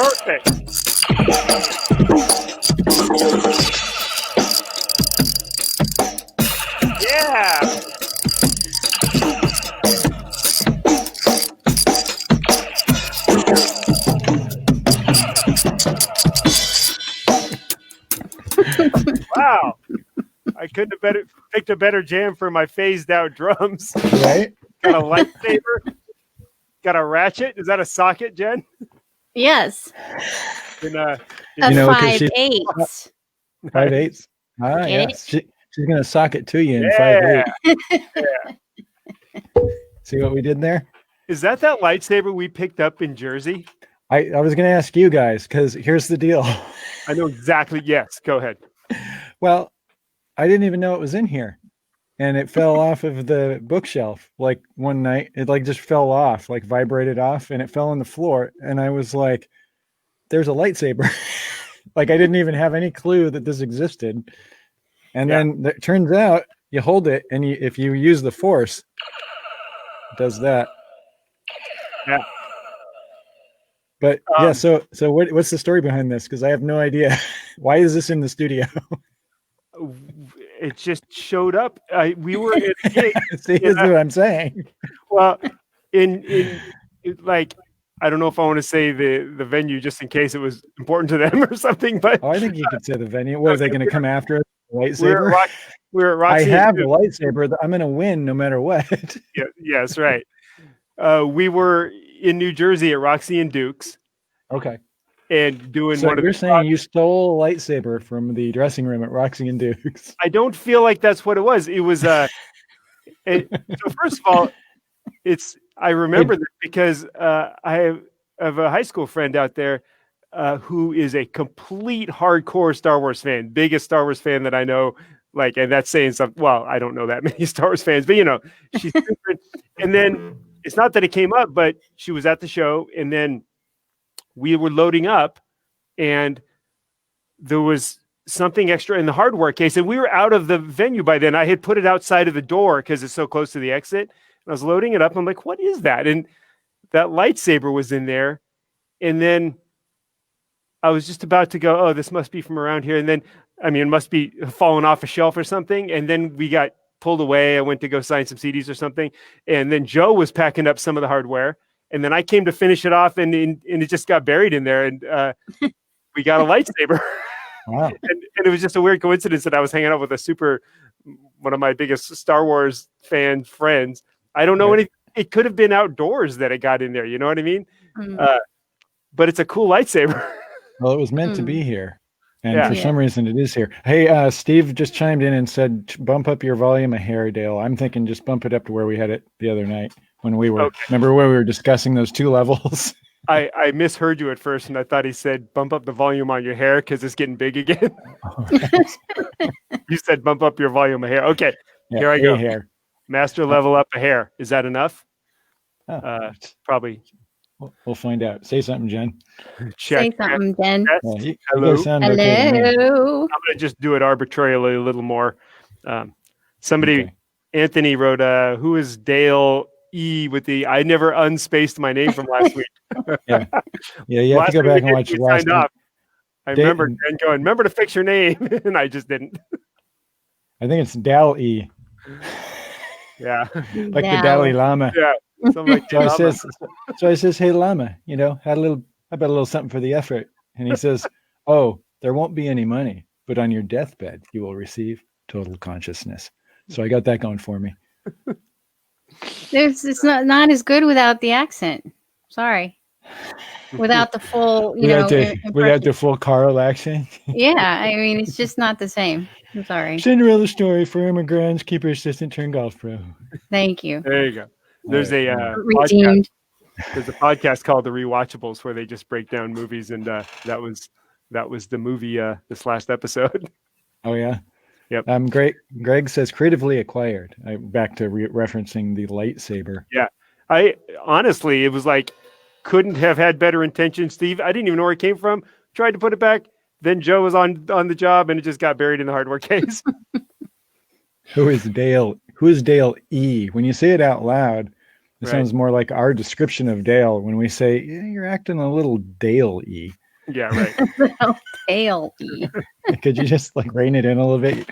Perfect. Yeah. Wow. I couldn't have picked a better jam for my phased out drums. Right? Got a lightsaber. Got a ratchet. Is that a socket, Jen? Yes. In, A 5/8. 5/8. Ah, Get yeah. it? She's gonna sock it to you in Yeah. 5/8. Yeah. See what we did there? Is that lightsaber we picked up in Jersey? I was gonna ask you guys because here's the deal. I know exactly. Yes. Go ahead. Well, I didn't even know it was in here. And it fell off of the bookshelf like one night. It like just fell off, like vibrated off, and it fell on the floor. And I was like, there's a lightsaber. Like I didn't even have any clue that this existed. And then it turns out you hold it and if you use the force, it does that. Yeah. But yeah, so what's the story behind this? Because I have no idea. Why is this in the studio? It just showed up. We were at a gig. See, this is what I'm saying. Well, in like, I don't know if I want to say the venue just in case it was important to them or something. But I think you could say the venue. What are they going to come after us? Lightsaber? We're at Roxy. I have the lightsaber. I'm going to win no matter what. Yeah, yes, right. We were in New Jersey at Roxy and Duke's. Okay. And doing so one of you're saying you stole a lightsaber from the dressing room at Roxy and Duke's. I don't feel like that's what it was. It was so first of all, I remember this because I have a high school friend out there who is a complete hardcore Star Wars fan, biggest Star Wars fan that I know. Like, and that's saying something. Well, I don't know that many Star Wars fans, but she's super. And then it's not that it came up, but she was at the show, and then we were loading up and there was something extra in the hardware case, and we were out of the venue by then. I had put it outside of the door because it's so close to the exit. And I was loading it up. I'm like, what is that? And that lightsaber was in there. And then I was just about to go, oh, this must be from around here. And then, it must be fallen off a shelf or something. And then we got pulled away. I went to go sign some CDs or something. And then Joe was packing up some of the hardware. And then I came to finish it off, and it just got buried in there. And we got a lightsaber. Wow. and it was just a weird coincidence that I was hanging out with one of my biggest Star Wars fan friends. I don't know anything. It could have been outdoors that it got in there. You know what I mean? But it's a cool lightsaber. Well, it was meant to be here. And for some reason it is here. Hey, Steve just chimed in and said, bump up your volume a hair, Dale. I'm thinking just bump it up to where we had it the other night when we were, remember when we were discussing those two levels? I misheard you at first, and I thought he said bump up the volume on your hair because it's getting big again. You said bump up your volume of hair. Okay, here I go. Hair. Master level up a hair. Is that enough? Probably. We'll find out. Say something, Jen. Say something, Jen. Hello. Hello. I'm going to just do it arbitrarily a little more. Anthony wrote, who is Dale E with the, I never unspaced my name from last week. You have to go back and watch the last week. I remember Jen going, remember to fix your name. And I just didn't. I think it's Dal E. Yeah. Like the Dalai Lama. Yeah. Like so I says, hey Lama, how about a little something for the effort? And he says, oh, there won't be any money, but on your deathbed, you will receive total consciousness. So I got that going for me. It's not as good without the accent. Sorry. Without the full, without the full Carl accent. Yeah, it's just not the same. I'm sorry. Cinderella story for immigrants, keeper assistant turned golf pro. Thank you. There you go. There's a podcast called The Rewatchables where they just break down movies, and that was the movie this last episode. Oh yeah. Yep. Greg says creatively acquired. Back to referencing the lightsaber. Yeah. I honestly, it was like, couldn't have had better intentions, Steve. I didn't even know where it came from. Tried to put it back. Then Joe was on the job, and it just got buried in the hardware case. Who is Dale? Who is Dale E? When you say it out loud, It Right. sounds more like our description of Dale when we say, yeah, you're acting a little Dale-y. Yeah, right. Dale-y. Could you just like rein it in a little bit?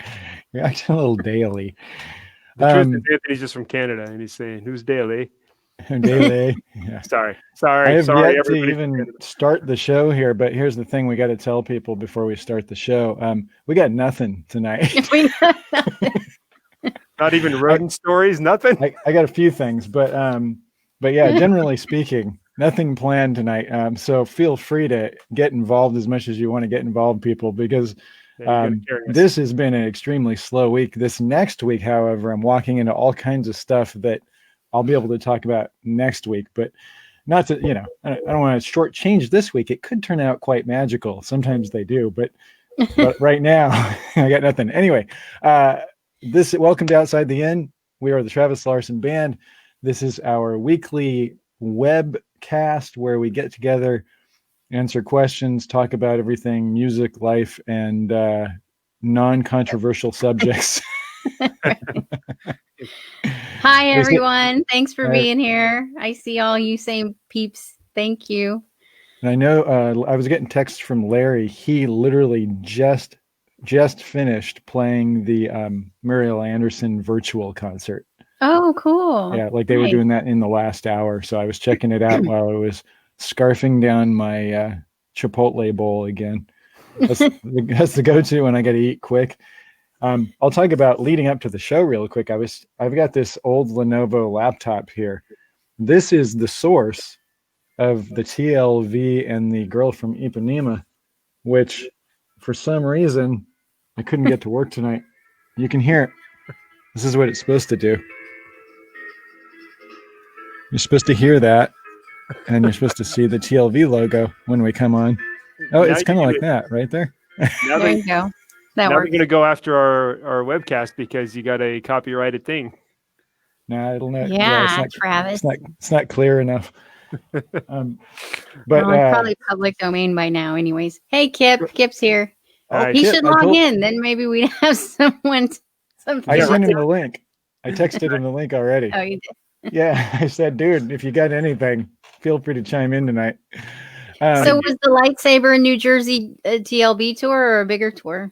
You're acting a little Dale-y. The truth is Anthony's just from Canada, and he's saying, "Who's Dale?" Dale-y. Yeah. Sorry, I have yet to everybody from even Canada. start the show here, but here's the thing we got to tell people before we start the show. We got nothing tonight. Not even rodent stories, nothing. I got a few things, but yeah, generally speaking, nothing planned tonight. So feel free to get involved as much as you want to get involved, people, because this has been an extremely slow week. This next week, however, I'm walking into all kinds of stuff that I'll be able to talk about next week, but not to, I don't want to shortchange this week. It could turn out quite magical. Sometimes they do, but right now I got nothing. Anyway, welcome to Outside the Inn. We are the Travis Larson Band. This is our weekly webcast where we get together, answer questions, talk about everything, music, life, and non-controversial subjects. Hi, everyone. Thanks for being here. I see all you same peeps. Thank you. And I know I was getting texts from Larry. He literally just finished playing the Muriel Anderson virtual concert. Oh, cool. Yeah, like they were doing that in the last hour. So I was checking it out while I was scarfing down my Chipotle bowl again. That's the go-to when I got to eat quick. I'll talk about leading up to the show real quick. I've got this old Lenovo laptop here. This is the source of the TLV and the Girl from Ipanema, which for some reason I couldn't get to work tonight. You can hear it. This is what it's supposed to do. You're supposed to hear that, and you're supposed to see the TLV logo when we come on. Oh, it's kind of like that right there. There you go. Now we're going to go after our webcast because you got a copyrighted thing. No, it'll not. Yeah, Travis. It's not clear enough. But it's probably public domain by now, anyways. Hey, Kip. Kip's here. He Kip, should log in. Then maybe we'd have someone. I sent him the link. I texted him the link already. Oh, you did? Yeah, I said, dude, if you got anything, feel free to chime in tonight. So was the Lightsaber in New Jersey a TLB tour or a bigger tour?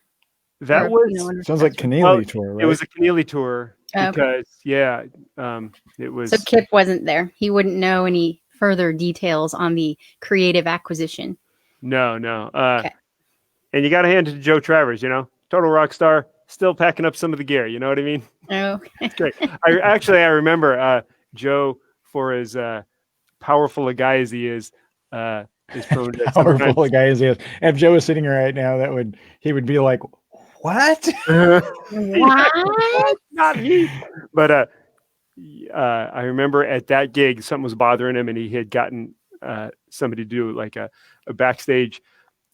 That was sounds like Keneally tour, right? It was a Keneally tour because it was. So Kip wasn't there. He wouldn't know any further details on the creative acquisition. No. Okay. And you got to hand it to Joe Travers, total rock star, still packing up some of the gear. You know what I mean? Oh, it's great. I remember Joe, for as powerful a guy as he is prone to powerful a guy as he is. If Joe was sitting here right now, he would be like, what? What? Not me. But I remember at that gig, something was bothering him, and he had gotten somebody to do like a backstage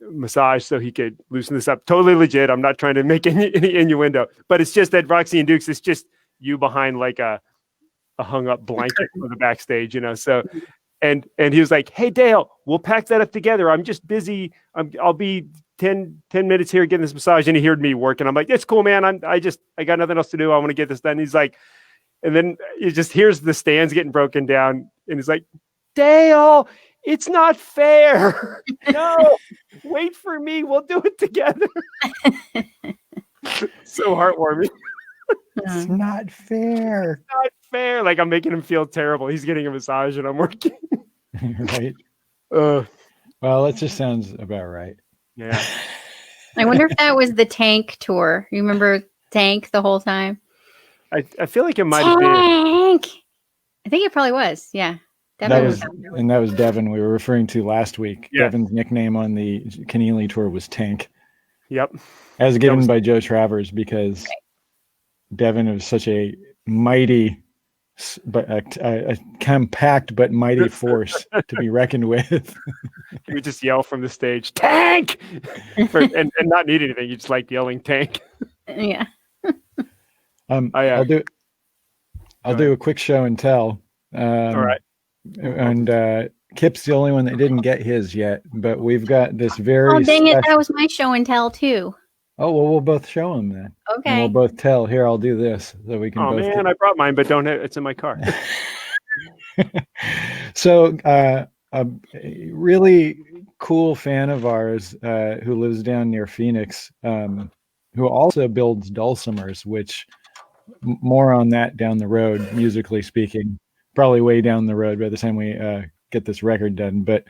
massage so he could loosen this up. Totally legit. I'm not trying to make any innuendo, but it's just that Roxy and Dukes, it's just you behind like a hung up blanket for the backstage, So, and he was like, "Hey Dale, we'll pack that up together. I'm just busy. I'll be 10 minutes here getting this massage." And he heard me working. I'm like, "It's cool, man. I got nothing else to do. I want to get this done." And he's like, and then he just hears the stands getting broken down, and he's like, "Dale, it's not fair. No, wait for me. We'll do it together." So heartwarming. It's not fair. It's not fair. Like I'm making him feel terrible. He's getting a massage and I'm working. Right. Well, that just sounds about right. Yeah. I wonder if that was the Tank tour. You remember Tank the whole time? I feel like it might have been. Tank. I think it probably was. Yeah. That was Devin we were referring to last week. Yeah. Devin's nickname on the Keneally tour was Tank. Yep. As given by Joe Travers, because Devin was such a mighty, but a compact but mighty force to be reckoned with. You would just yell from the stage, "Tank!" and not need anything. You just like yelling "Tank." Yeah. I'll do a quick show and tell. All right. And Kip's the only one that didn't get his yet, but we've got this very. Oh dang it! That was my show and tell too. Oh well, we'll both show him then. Okay. And we'll both tell. Here, I'll do this so we can. Oh both man, I brought mine, but don't have it's in my car. So, a really cool fan of ours who lives down near Phoenix, who also builds dulcimers, which more on that down the road, musically speaking, probably way down the road by the time we get this record done. But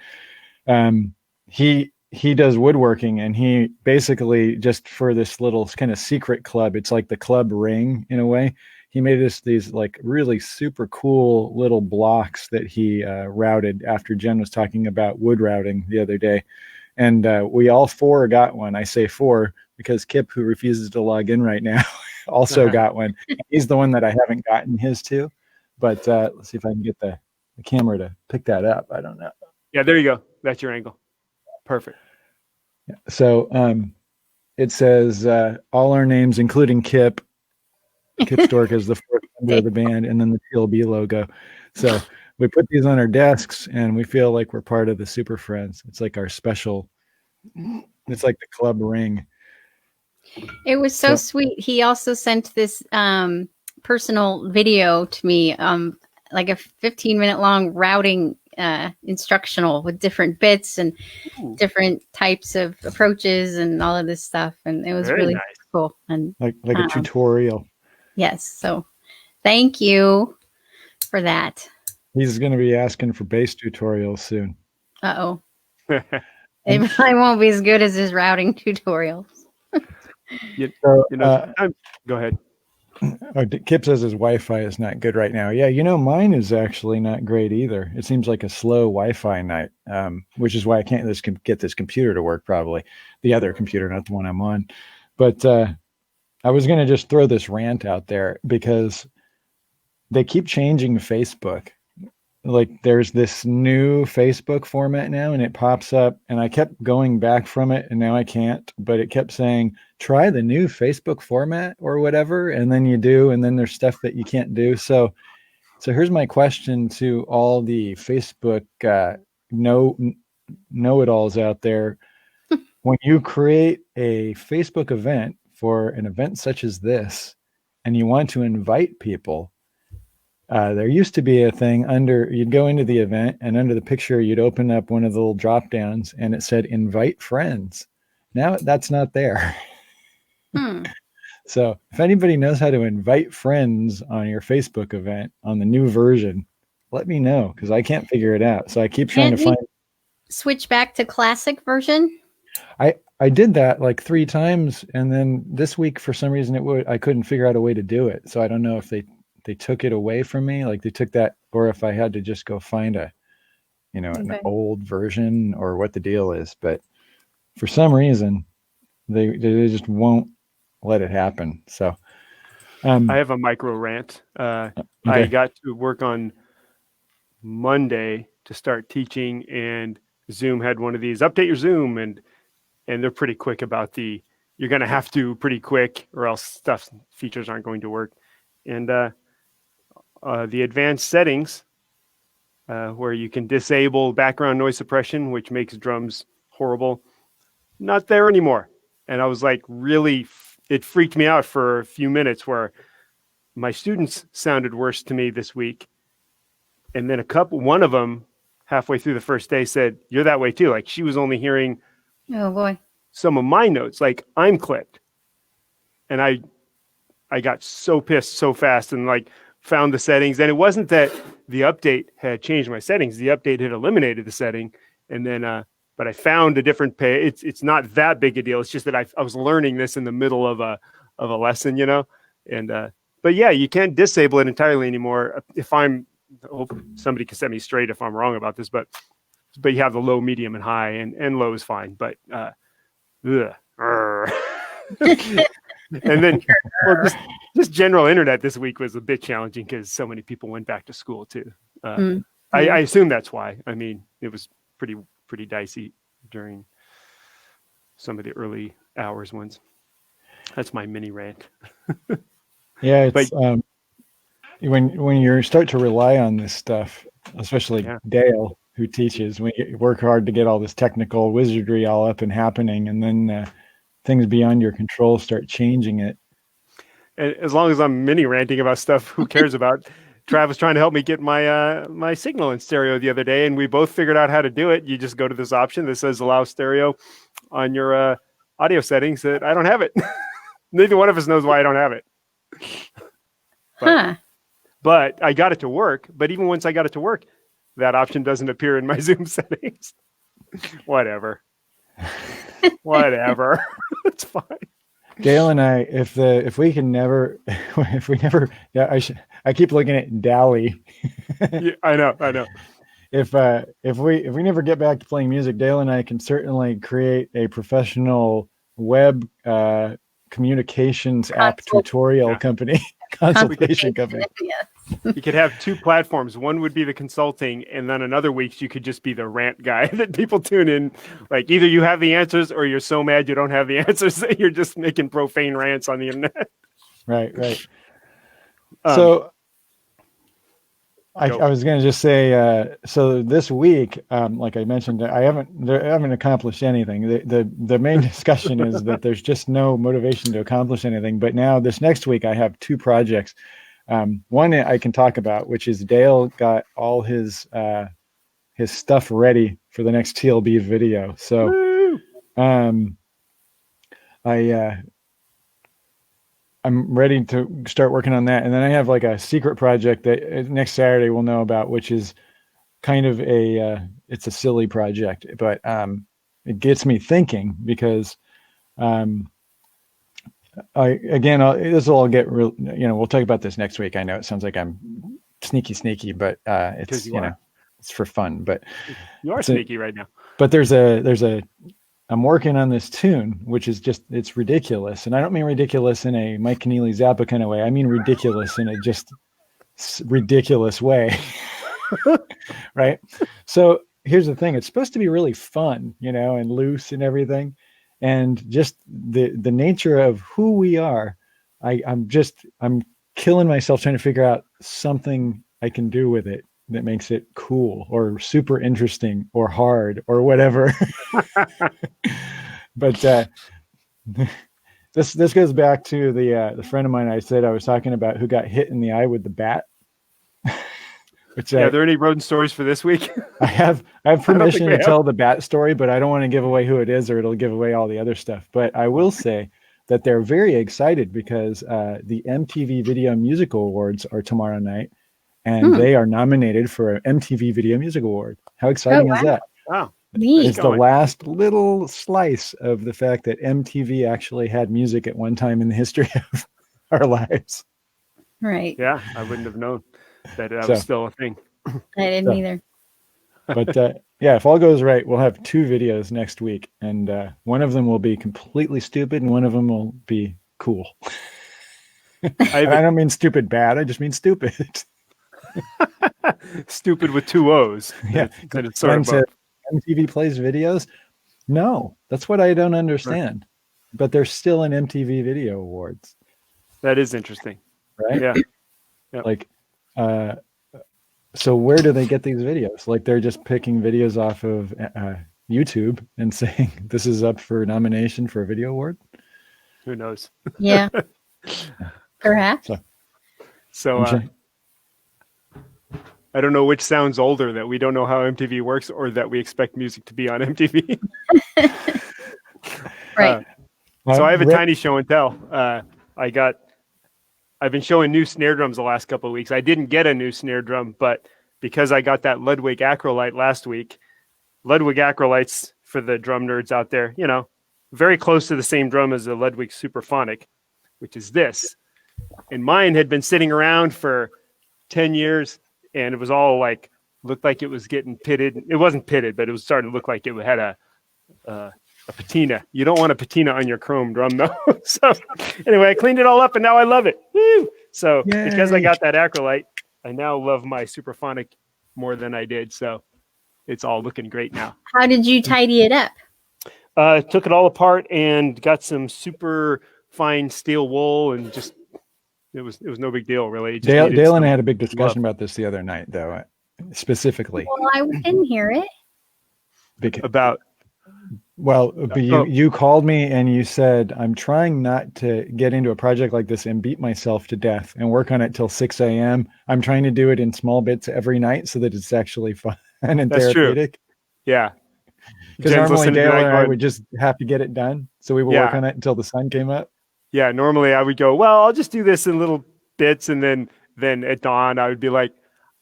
um, he does woodworking, and he basically, just for this little kind of secret club, it's like the club ring in a way. He made us these like really super cool little blocks that he routed after Jen was talking about wood routing the other day. And we all four got one. I say four because Kip, who refuses to log in right now, also got one. He's the one that I haven't gotten his to. But let's see if I can get the camera to pick that up. I don't know. Yeah, there you go. That's your angle. Perfect. So it says all our names, including Kip. Kip Stork is the fourth member of the band, and then the TLB logo. So we put these on our desks, and we feel like we're part of the Super Friends. It's like our special. It's like the club ring. It was so sweet. He also sent this personal video to me, like a 15-minute long routing instructional with different bits and different types of approaches and all of this stuff. And it was Very really nice. cool. And Like a tutorial. yes. So thank you for that. He's going to be asking for bass tutorials soon. Uh-oh. It probably won't be as good as his routing tutorials. Go ahead. Kip says his Wi-Fi is not good right now. Yeah, mine is actually not great either. It seems like a slow Wi-Fi night, which is why I can't get this computer to work, probably. The other computer, not the one I'm on. But I was going to just throw this rant out there because they keep changing Facebook. Like there's this new Facebook format now, and it pops up, and I kept going back from it, and now I can't, but it kept saying, try the new Facebook format or whatever. And then you do, and then there's stuff that you can't do. So here's my question to all the Facebook know-it-alls out there. When you create a Facebook event for an event such as this, and you want to invite people, there used to be a thing you'd go into the event, and under the picture, you'd open up one of the little drop downs, and it said invite friends. Now that's not there. So if anybody knows how to invite friends on your Facebook event on the new version, let me know, because I can't figure it out. So I keep trying to find. Switch back to classic version. I did that like 3 times, and then this week for some reason I couldn't figure out a way to do it. So I don't know if they took it away from me, like they took that, or if I had to just go find an old version, or what the deal is. But for some reason, they just won't let it happen. So I have a micro rant. I got to work on Monday to start teaching, and Zoom had one of these update your Zoom, and they're pretty quick about you're going to have to pretty quick, or else features aren't going to work. And the advanced settings where you can disable background noise suppression, which makes drums horrible, not there anymore. And I was like, really, it freaked me out for a few minutes, where my students sounded worse to me this week. And then one of them halfway through the first day said, you're that way too. Like she was only hearing some of my notes, like I'm clipped. And I got so pissed so fast, and like found the settings. And it wasn't that the update had changed my settings. The update had eliminated the setting. And then, but I found a different page. It's not that big a deal. It's just that I was learning this in the middle of a lesson, and, but yeah, you can't disable it entirely anymore. I hope somebody can set me straight if I'm wrong about this, but you have the low, medium, and high, and low is fine. But, and then just general internet this week was a bit challenging because so many people went back to school too. I assume that's why. I mean, it was pretty dicey during some of the early hours ones. That's my mini rant. Yeah, it's when you start to rely on this stuff, especially Dale, who teaches, when you work hard to get all this technical wizardry all up and happening, and then things beyond your control start changing it. And as long as I'm mini ranting about stuff, who cares about Trav was trying to help me get my my signal in stereo the other day, and we both figured out how to do it. You just go to this option that says allow stereo on your audio settings. That I don't have it. Neither one of us knows why I don't have it. But I got it to work. But even once I got it to work, that option doesn't appear in my Zoom settings. Whatever. Whatever. It's fine. Dale and I, if we never, yeah, I keep looking at Dally. Yeah, I know. If we never get back to playing music, Dale and I can certainly create a professional web communications app tutorial company, consultation company. Yes. You could have two platforms. One would be the consulting, and then another week you could just be the rant guy that people tune in. Like either you have the answers or you're so mad you don't have the answers that you're just making profane rants on the internet. Right. So I was going to just say, so this week, like I mentioned, I haven't accomplished anything. The main discussion is that there's just no motivation to accomplish anything. But now this next week, I have two projects. One I can talk about, which is Dale got all his stuff ready for the next TLB video. So, I'm ready to start working on that. And then I have like a secret project that next Saturday we'll know about, which is kind of it's a silly project, but it gets me thinking because this will all get real, we'll talk about this next week. I know it sounds like I'm sneaky, but it's, it's for fun, but you are sneaky right now. But I'm working on this tune, which is it's ridiculous. And I don't mean ridiculous in a Mike Keneally Zappa kind of way. I mean ridiculous in a just ridiculous way. Right. So here's the thing. It's supposed to be really fun, and loose and everything. And just the nature of who we are. I'm killing myself trying to figure out something I can do with it that makes it cool or super interesting or hard or whatever. But this goes back to the friend of mine I said I was talking about who got hit in the eye with the bat. Are there any rodent stories for this week? I have permission to tell the bat story, but I don't want to give away who it is or it'll give away all the other stuff. But I will say that they're very excited because the MTV Video Music Awards are tomorrow night. And they are nominated for an MTV Video Music Award. How exciting is that? Wow. It's the last little slice of the fact that MTV actually had music at one time in the history of our lives. Right. Yeah, I wouldn't have known that was still a thing. I didn't either. But if all goes right, we'll have two videos next week. And one of them will be completely stupid and one of them will be cool. I don't mean stupid bad. I just mean stupid. Stupid with two O's. Yeah. That it's sort of MTV plays videos. No, that's what I don't understand. Right. But there's still an MTV Video Awards. That is interesting. Right? Yeah. Yep. Like, so where do they get these videos? Like they're just picking videos off of YouTube and saying this is up for nomination for a video award? Who knows? Yeah. Perhaps. So I don't know which sounds older, that we don't know how MTV works or that we expect music to be on MTV. Right. So I have a tiny show and tell. I've been showing new snare drums the last couple of weeks. I didn't get a new snare drum, but because I got that Ludwig Acrolite last week, Ludwig Acrolites, for the drum nerds out there, very close to the same drum as the Ludwig Superphonic, which is this. And mine had been sitting around for 10 years. And it was all looked like it was getting pitted. It wasn't pitted, but it was starting to look like it had a patina. You don't want a patina on your chrome drum, though. So anyway, I cleaned it all up, and now I love it. Woo! So because I got that Acrolite, I now love my Superphonic more than I did. So it's all looking great now. How did you tidy it up? Took it all apart and got some super fine steel wool and just. It was no big deal, really. Dale and I had a big discussion about this the other night, though, specifically. Well, I didn't hear it. About Well, but you called me and you said, I'm trying not to get into a project like this and beat myself to death and work on it till 6 a.m. I'm trying to do it in small bits every night so that it's actually fun and That's therapeutic. True. Yeah. Because normally Dale and I would just have to get it done. So we would work on it until the sun came up. Yeah. Normally I would go, well, I'll just do this in little bits. And then at dawn, I would be like,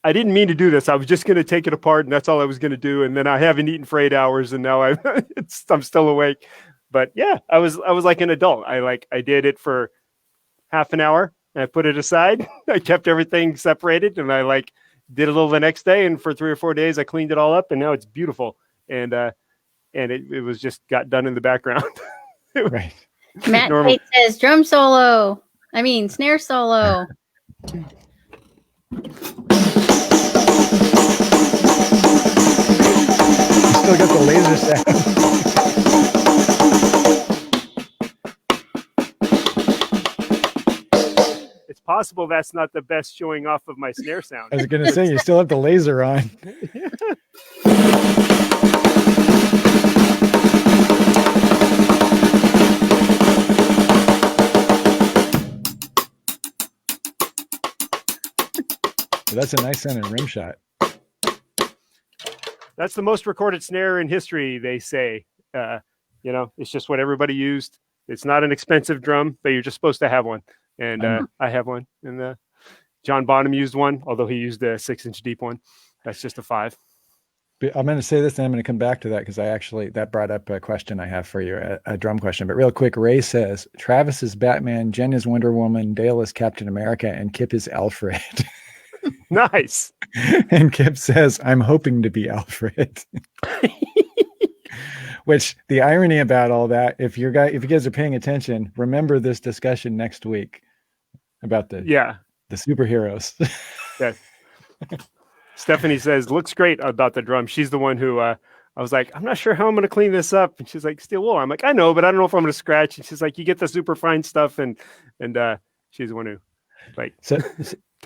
I didn't mean to do this. I was just going to take it apart and that's all I was going to do. And then I haven't eaten for 8 hours and now I'm still awake. But yeah, I was like an adult. I did it for half an hour and I put it aside. I kept everything separated and I did a little the next day. And for 3 or 4 days, I cleaned it all up and now it's beautiful. And it was just got done in the background. Right. Matt Tate says snare solo. Still got the laser sound. It's possible that's not the best showing off of my snare sound. I was going to say, you still have the laser on. That's a nice sounding rim shot. That's the most recorded snare in history, they say. It's just what everybody used. It's not an expensive drum, but you're just supposed to have one. And I have one. And John Bonham used one, although he used a 6-inch deep one. That's just a 5. I'm going to say this and I'm going to come back to that because that brought up a question I have for you, a drum question. But real quick, Ray says, Travis is Batman, Jen is Wonder Woman, Dale is Captain America, and Kip is Alfred. Nice. And Kip says, I'm hoping to be Alfred. Which the irony about all that, if you guys are paying attention, remember this discussion next week about the superheroes. Yeah. Stephanie says, looks great about the drum. She's the one who I was like, I'm not sure how I'm going to clean this up. And she's like, steel wool. I'm like, I know, but I don't know if I'm going to scratch. And she's like, you get the super fine stuff. And she's the one who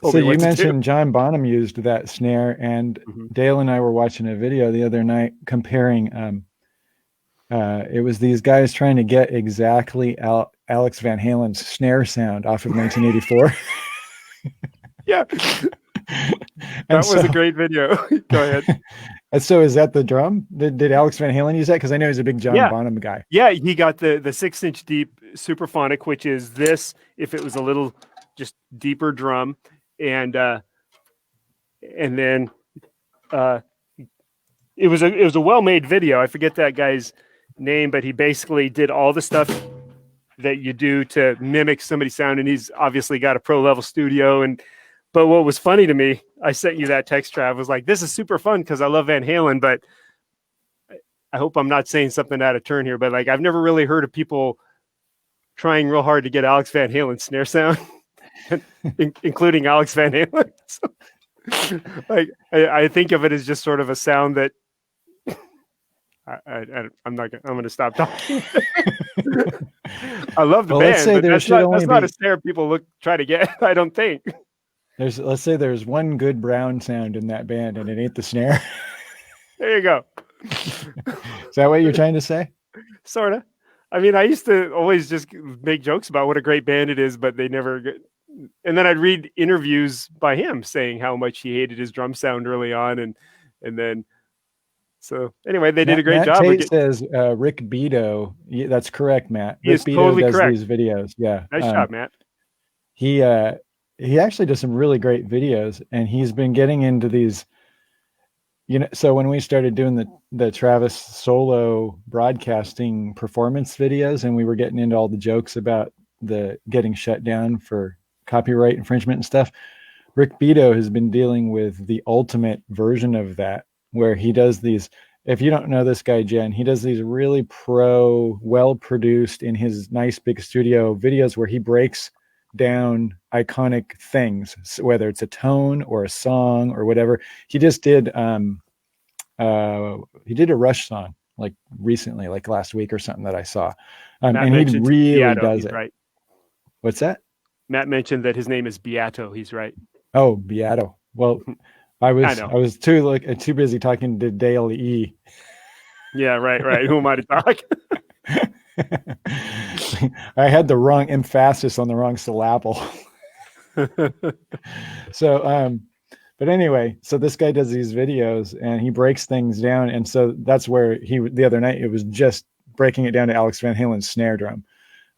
So you mentioned John Bonham used that snare, and Dale and I were watching a video the other night comparing. It was these guys trying to get exactly Alex Van Halen's snare sound off of 1984. Yeah, that was a great video. Go ahead. And so, is that the drum? Did Alex Van Halen use that? Because I know he's a big John Bonham guy. Yeah, he got the 6-inch deep Superphonic, which is this. If it was a little just deeper drum. And then it was a well-made video. I forget that guy's name, but he basically did all the stuff that you do to mimic somebody's sound, and he's obviously got a pro-level studio. But what was funny to me, I sent you that text, Trav, was like, this is super fun because I love Van Halen, but I hope I'm not saying something out of turn here, but I've never really heard of people trying real hard to get Alex Van Halen's snare sound. Including Alex Van Halen. So, I think of it as just sort of a sound that I'm going to stop talking. I love the band, but that's not a snare people try to get. I don't think let's say there's one good brown sound in that band and it ain't the snare. There you go. Is that what you're trying to say? Sort of. I mean, I used to always just make jokes about what a great band it is, but they never get. And then I'd read interviews by him saying how much he hated his drum sound early on. And then, so anyway, they did a great job. Tate says Rick Beto. That's correct, Matt. Rick Beto totally does correct. These videos. Yeah. Nice job, Matt. He actually does some really great videos, and he's been getting into these, so when we started doing the Travis solo broadcasting performance videos, and we were getting into all the jokes about the getting shut down for copyright infringement and stuff, Rick Beto has been dealing with the ultimate version of that, where he does these, if you don't know this guy, Jen, he does these really well-produced in his nice big studio videos where he breaks down iconic things, whether it's a tone or a song or whatever. He just did a Rush song recently, last week or something that I saw. And he really Beato, does it. Right. What's that? Matt mentioned that his name is Beato. He's right. Oh, Beato. Well, I was too busy talking to Dale E. Yeah, right. Who am I to talk? I had the wrong emphasis on the wrong syllable. So, but anyway, so this guy does these videos and he breaks things down. And so that's where the other night, it was just breaking it down to Alex Van Halen's snare drum.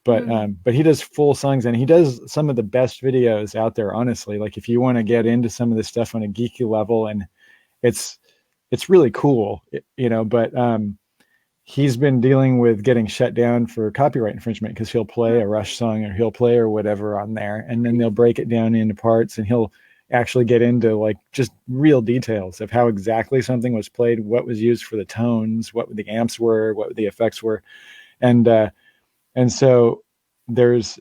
But he does full songs and he does some of the best videos out there, honestly. Like if you want to get into some of this stuff on a geeky level, and it's really cool, but he's been dealing with getting shut down for copyright infringement because he'll play a Rush song or he'll play or whatever on there, and then they'll break it down into parts and he'll actually get into like just real details of how exactly something was played, what was used for the tones, what the amps were, what the effects were. And so there's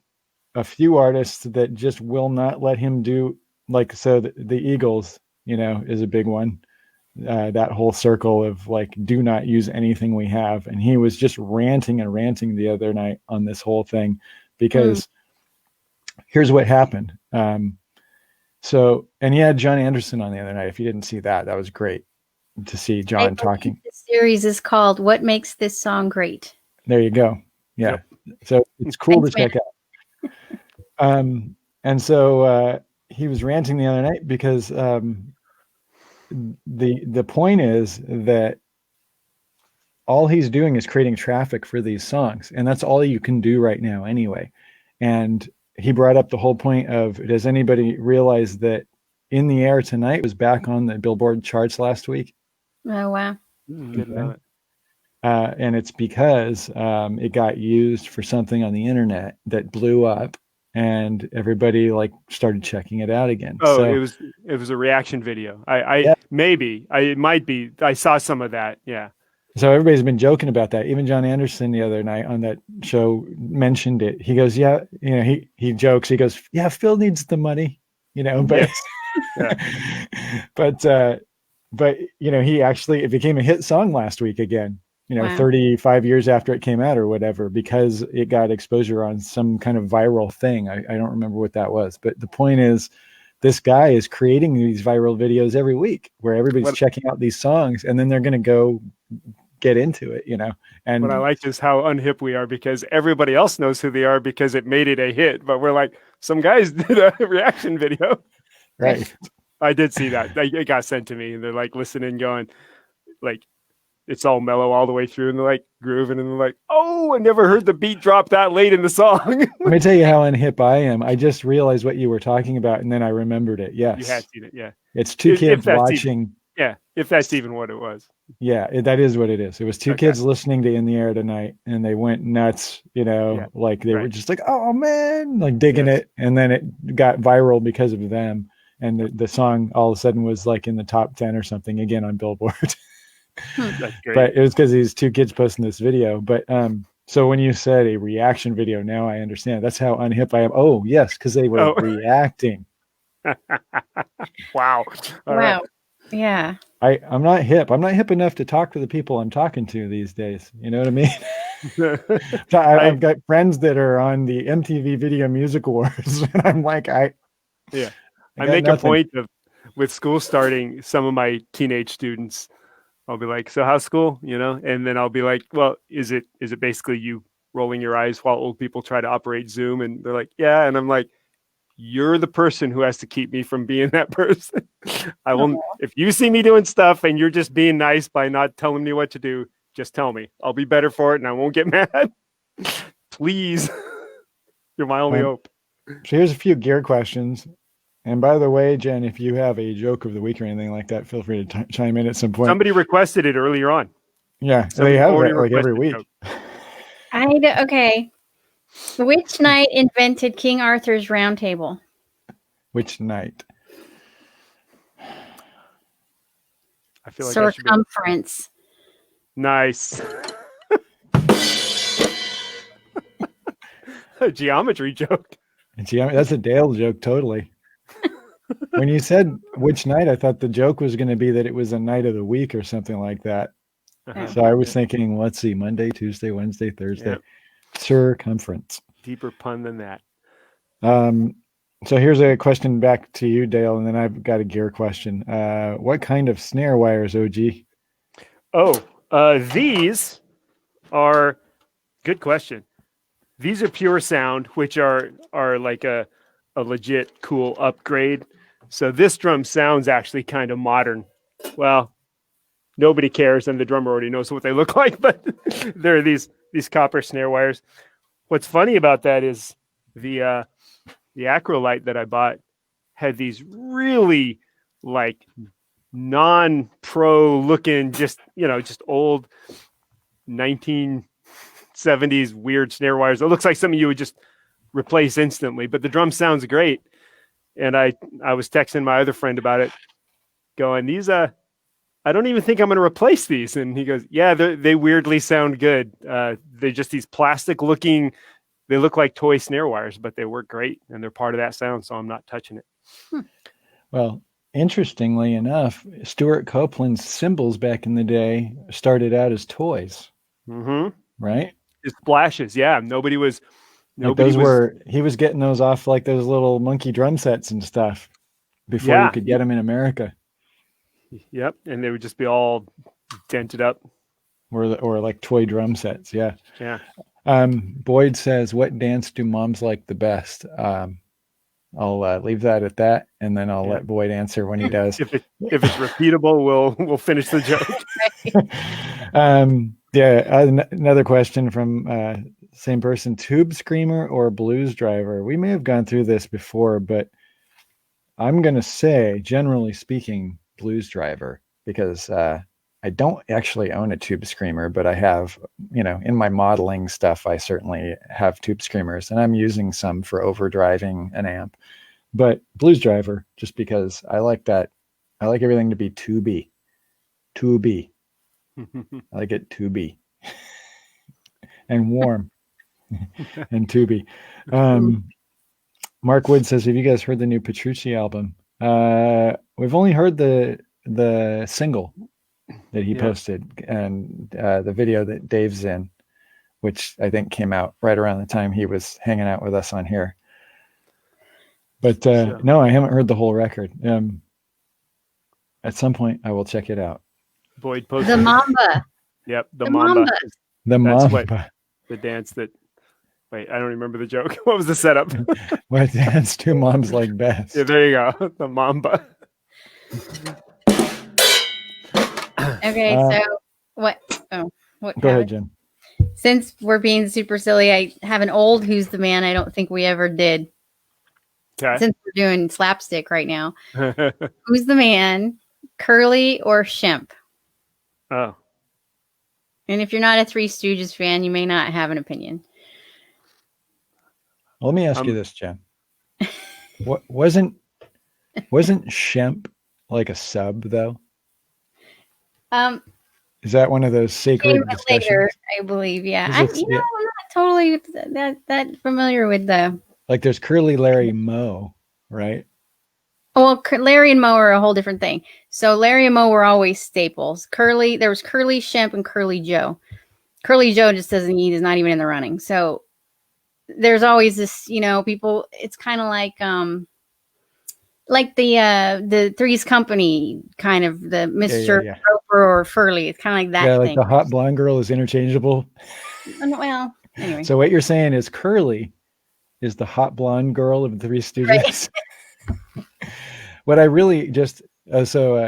a few artists that just will not let him do, like, so the Eagles, is a big one. That whole circle of like, do not use anything we have. And he was just ranting the other night on this whole thing, because here's what happened. And he had John Anderson on the other night. If you didn't see that, that was great to see John talking. The series is called What Makes This Song Great? There you go. Yeah. Yep. So it's cool to check out. And so he was ranting the other night because the point is that all he's doing is creating traffic for these songs, and that's all you can do right now anyway. And he brought up the whole point of, does anybody realize that In the Air Tonight was back on the Billboard charts last week? Oh, wow. Didn't know it. And it's because it got used for something on the internet that blew up, and everybody like started checking it out again. Oh, so, it was a reaction video. It might be. I saw some of that. Yeah. So everybody's been joking about that. Even John Anderson the other night on that show mentioned it. He goes, yeah, he jokes. He goes, yeah, Phil needs the money, but but he actually, it became a hit song last week again. Wow. 35 years after it came out or whatever, because it got exposure on some kind of viral thing. I don't remember what that was, but the point is, this guy is creating these viral videos every week where everybody's checking out these songs, and then they're going to go get into it, And what I like is how unhip we are, because everybody else knows who they are because it made it a hit. But we're like, some guys did a reaction video. Right. I did see that. It got sent to me, and they're like listening, going like, it's all mellow all the way through, and they're like grooving, and they're like, oh, I never heard the beat drop that late in the song. Let me tell you how unhip I am. I just realized what you were talking about, and then I remembered it. Yes. You had seen it, yeah. It's two kids watching. If that's even what it was. Yeah, that is what it is. It was two kids listening to In the Air Tonight, and they went nuts, like they were just like, oh man, like digging it. And then it got viral because of them. And the song all of a sudden was like in the top 10 or something again on Billboard. That's great. But it was because these two kids posting this video. But so when you said a reaction video, now I understand. That's how unhip I am. Oh yes, because they were reacting. Wow. Wow. Right. Yeah. I'm not hip. I'm not hip enough to talk to the people I'm talking to these days. You know what I mean? I've got friends that are on the MTV Video Music Awards, and I'm like, I make a point of, with school starting, some of my teenage students, I'll be like, so how's school? And then I'll be like, well, is it basically you rolling your eyes while old people try to operate Zoom? And they're like, yeah. And I'm like, you're the person who has to keep me from being that person. I will. If you see me doing stuff and you're just being nice by not telling me what to do, just tell me. I'll be better for it, and I won't get mad. Please. You're my only hope. So here's a few gear questions. And by the way, Jen, if you have a joke of the week or anything like that, feel free to chime in at some point. Somebody requested it earlier on. Yeah, so they have it like every week. Okay. Which knight invented King Arthur's Round Table? Which knight? I feel like Circumference. Nice. A geometry joke. That's a Dale joke, totally. When you said which night, I thought the joke was going to be that it was a night of the week or something like that. So I was thinking, let's see, Monday, Tuesday, Wednesday, Thursday. Yep. Circumference. Deeper pun than that. So here's a question back to you, Dale, and then I've got a gear question. What kind of snare wires, OG? Oh, These are good question. These are Pure Sound, which are like a legit cool upgrade. So this drum sounds actually kind of modern. Well, nobody cares, and the drummer already knows what they look like. But there are these copper snare wires. What's funny about that is the Acrolite that I bought had these really like non-pro looking, just old 1970s weird snare wires. It looks like something you would just replace instantly, but the drum sounds great. And I was texting my other friend about it, going, these I don't even think I'm going to replace these. And he goes, yeah, they weirdly sound good. They're just these plastic looking, they look like toy snare wires, but they work great and they're part of that sound. So I'm not touching it. Well, interestingly enough, Stuart Copeland's cymbals back in the day started out as toys. Mm-hmm. Right? Just splashes. Yeah. He was getting those off like those little monkey drum sets and stuff before you could get them in America. Yep. And they would just be all dented up. Or like toy drum sets. Yeah. Yeah. Boyd says, what dance do moms like the best? I'll leave that at that, and then I'll let Boyd answer when he does. If it's repeatable, we'll finish the joke. Another question from same person: tube screamer or blues driver? We may have gone through this before, but I'm going to say, generally speaking, blues driver, because I don't actually own a tube screamer, but I have, in my modeling stuff, I certainly have tube screamers, and I'm using some for overdriving an amp. But blues driver, just because I like that. I like everything to be tubey. I like it tubey and warm and tubey. Mark Wood says, have you guys heard the new Petrucci album? We've only heard the single that he posted and the video that Dave's in, which I think came out right around the time he was hanging out with us on here. But no, I haven't heard the whole record. At some point I will check it out. Boyd posted the Mamba. Yep, the Mamba. The Mamba. The dance that wait, I don't remember the joke. What was the setup? What dance do moms like best? Yeah, there you go. The Mamba. Okay, so what? Oh, what? Go ahead, Jen. Since we're being super silly, I have an old Who's the Man I don't think we ever did. Okay. Since we're doing slapstick right now. Who's the Man, Curly or Shemp? Oh. And if you're not a Three Stooges fan, you may not have an opinion. Let me ask you this, Jen. What wasn't Shemp like a sub though? Is that one of those sacred discussions? Later, I believe, yeah. I'm not totally that familiar with the. Like, there's Curly, Larry, Moe, right? Well, Larry and Moe are a whole different thing. So Larry and Moe were always staples. There was Curly, Shemp, and Curly Joe. Curly Joe just he's not even in the running. So there's always this, people. It's kind of like the Three's Company, kind of the Mr. Roper or Furley. It's kind of like that. Yeah, like thing. the hot blonde girl is interchangeable. Well, anyway. So what you're saying is Curly is the hot blonde girl of the Three Stooges. Right. What I really just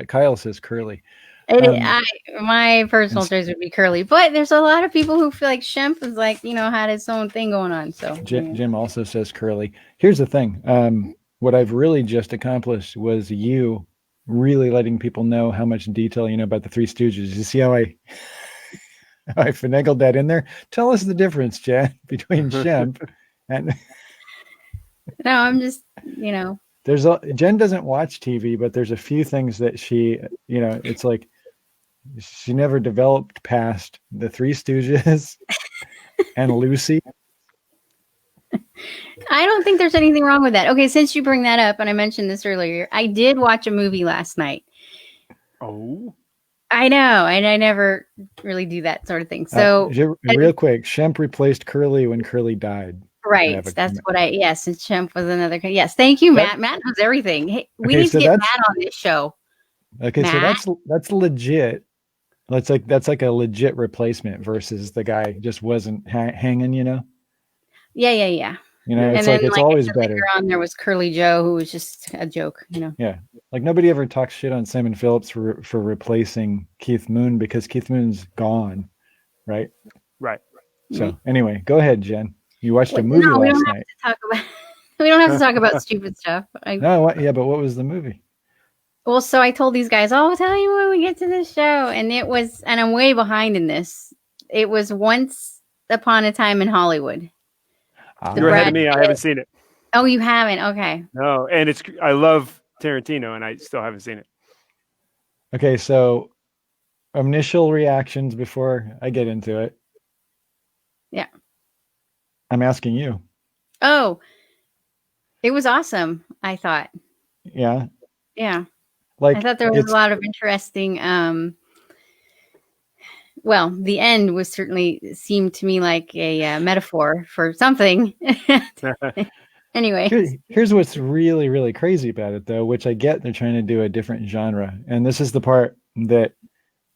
Kyle says Curly. My personal choice would be Curly, but there's a lot of people who feel like Shemp is had his own thing going on. So Jim also says Curly. Here's the thing. What I've really just accomplished was you really letting people know how much detail you know about the Three Stooges. You see how I finagled that in there? Tell us the difference, Jen, between Shemp and. No, I'm just, Jen doesn't watch TV, but there's a few things that she, it's like she never developed past the Three Stooges and Lucy. I don't think there's anything wrong with that. Okay, since you bring that up, and I mentioned this earlier, I did watch a movie last night. Oh. I know, and I never really do that sort of thing. So real quick, Shemp replaced Curly when Curly died. Right. That's what since Shemp was another. Yes. Thank you, Matt. Matt knows everything. Hey, we need to get Matt on this show. Okay. Matt? So that's legit. That's like a legit replacement versus the guy just wasn't hanging, you know? Yeah. You know, And it's then, like, it's like I always said, later better. on, there was Curly Joe, who was just a joke, you know? Yeah. Like nobody ever talks shit on Simon Phillips for replacing Keith Moon because Keith Moon's gone, right? Right. So Right. anyway, go ahead, Jen. You watched a movie No, we don't last have night. to talk about. We don't have to talk about stupid stuff. No, what? Yeah, but what was the movie? Well, so I told these guys, "Oh, I'll tell you when we get to this show," and I'm way behind in this. It was Once Upon a Time in Hollywood. The You're ahead of Brad me. I Pitt. haven't seen it. Oh, you haven't? Okay. No, and I love Tarantino, and I still haven't seen it. Okay, so initial reactions before I get into it. Yeah. I'm asking you. Oh, it was awesome. I thought. Yeah. Yeah. Like I thought there was a lot of interesting. Well, the end was certainly seemed to me like a metaphor for something. Anyway, here's what's really, really crazy about it, though, which I get they're trying to do a different genre, and this is the part that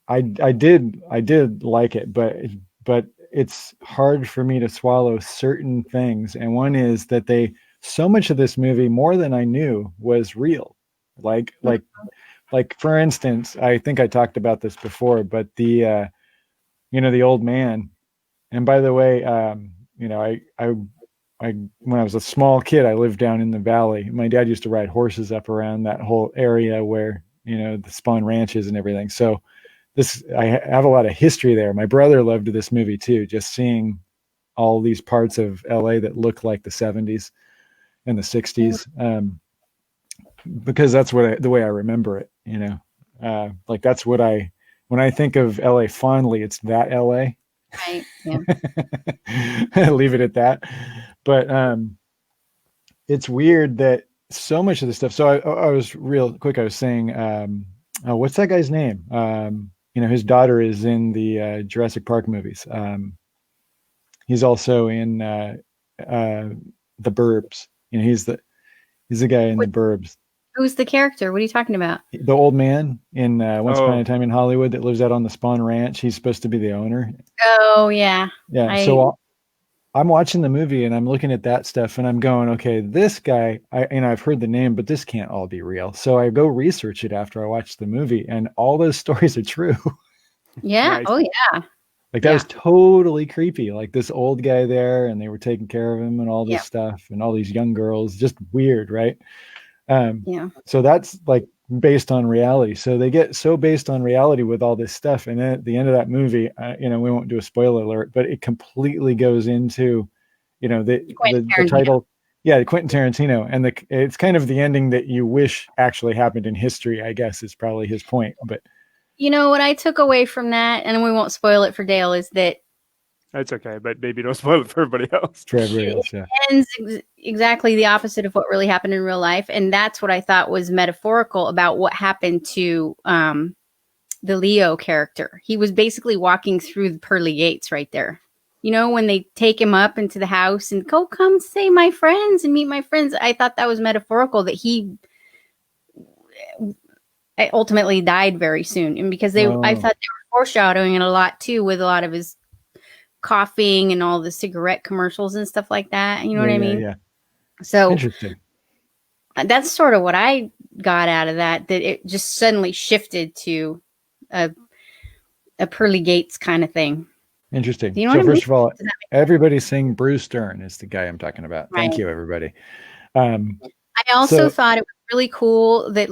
I did like it, but it's hard for me to swallow certain things, and one is that so much of this movie, more than I knew, was real. Like for instance, I think I talked about this before, but the the old man. And by the way, I when I was a small kid, I lived down in the valley. My dad used to ride horses up around that whole area where the Spawn Ranch is and everything. So I have a lot of history there. My brother loved this movie too, just seeing all these parts of LA that look like the 70s and the 60s, because that's the way I remember it. Like that's what when I think of LA fondly, it's that LA. Right. Yeah. Leave it at that. But it's weird that so much of the stuff. So I was real quick. I was saying, what's that guy's name? His daughter is in the Jurassic Park movies. He's also in the Burbs. He's the guy in the Burbs. Who's the character? What are you talking about? The old man in Once Upon a Time in Hollywood that lives out on the Spawn Ranch. He's supposed to be the owner. Oh, yeah. Yeah. So I'm watching the movie and I'm looking at that stuff and I'm going, okay, this guy, I've heard the name, but this can't all be real. So I go research it after I watch the movie, and all those stories are true. Yeah. Nice. Oh, yeah. Like that was totally creepy. Like this old guy there, and they were taking care of him and all this stuff, and all these young girls, just weird, right? So that's like based on reality. So they get so based on reality with all this stuff, and then at the end of that movie, we won't do a spoiler alert, but it completely goes into, the title, Quentin Tarantino, and it's kind of the ending that you wish actually happened in history, I guess, is probably his point. But what I took away from that, and we won't spoil it for Dale, is that that's okay, but maybe don't spoil it for everybody else. For everybody else, yeah. It ends exactly the opposite of what really happened in real life, and that's what I thought was metaphorical about what happened to the Leo character. He was basically walking through the pearly gates right there. When they take him up into the house and go, come say my friends and meet my friends. I thought that was metaphorical, that he ultimately died very soon, and because I thought they were foreshadowing it a lot too, with a lot of his coughing and all the cigarette commercials and stuff like that. You know what I mean? Yeah. So interesting. That's sort of what I got out of that it just suddenly shifted to a pearly gates kind of thing. Interesting. You know So first of all, everybody sing Bruce Dern is the guy I'm talking about. Right. Thank you, everybody. I also thought it was really cool that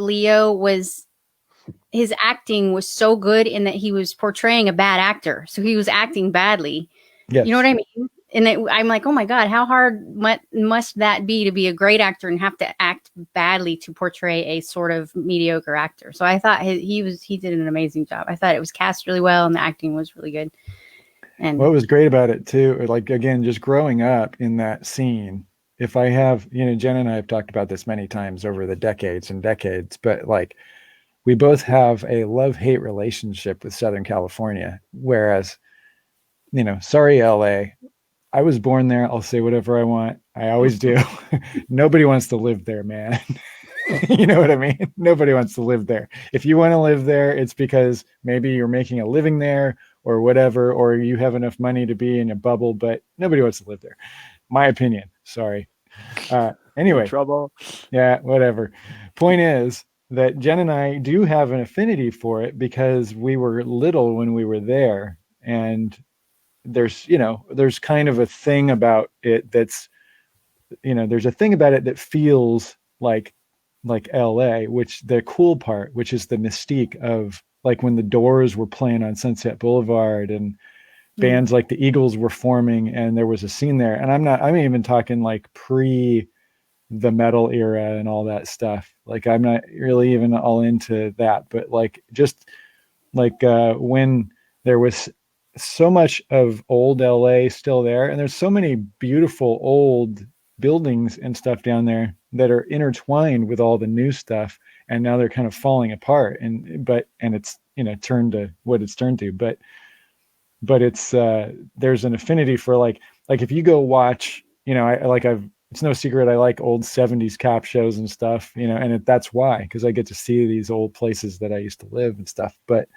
his acting was so good in that he was portraying a bad actor. So he was acting badly. Yes. You know what I mean? And I'm like, oh my God, how hard must that be to be a great actor and have to act badly to portray a sort of mediocre actor? So I thought he did an amazing job. I thought it was cast really well and the acting was really good. And what was great about it too, like again, just growing up in that scene, if I have, Jen and I have talked about this many times over the decades and decades, but like we both have a love-hate relationship with Southern California, whereas, sorry, LA, I was born there. I'll say whatever I want. I always do. Nobody wants to live there, man. You know what I mean? Nobody wants to live there. If you want to live there, it's because maybe you're making a living there or whatever, or you have enough money to be in a bubble, but nobody wants to live there. My opinion. Sorry. Anyway, trouble. Yeah, whatever. Point is that Jen and I do have an affinity for it because we were little when we were there. And there's kind of a thing about it there's a thing about it that feels like LA, which the cool part, which is the mystique of like when the Doors were playing on Sunset Boulevard and bands like the Eagles were forming and there was a scene there. And I'm even talking like pre the metal era and all that stuff. Like I'm not really even all into that, but like just like when there was so much of old LA still there, and there's so many beautiful old buildings and stuff down there that are intertwined with all the new stuff, and now they're kind of falling apart. And it's turned to what it's turned to, but it's there's an affinity for like if you go watch, it's no secret I like old 70s cop shows and stuff, and that's why, because I get to see these old places that I used to live and stuff. But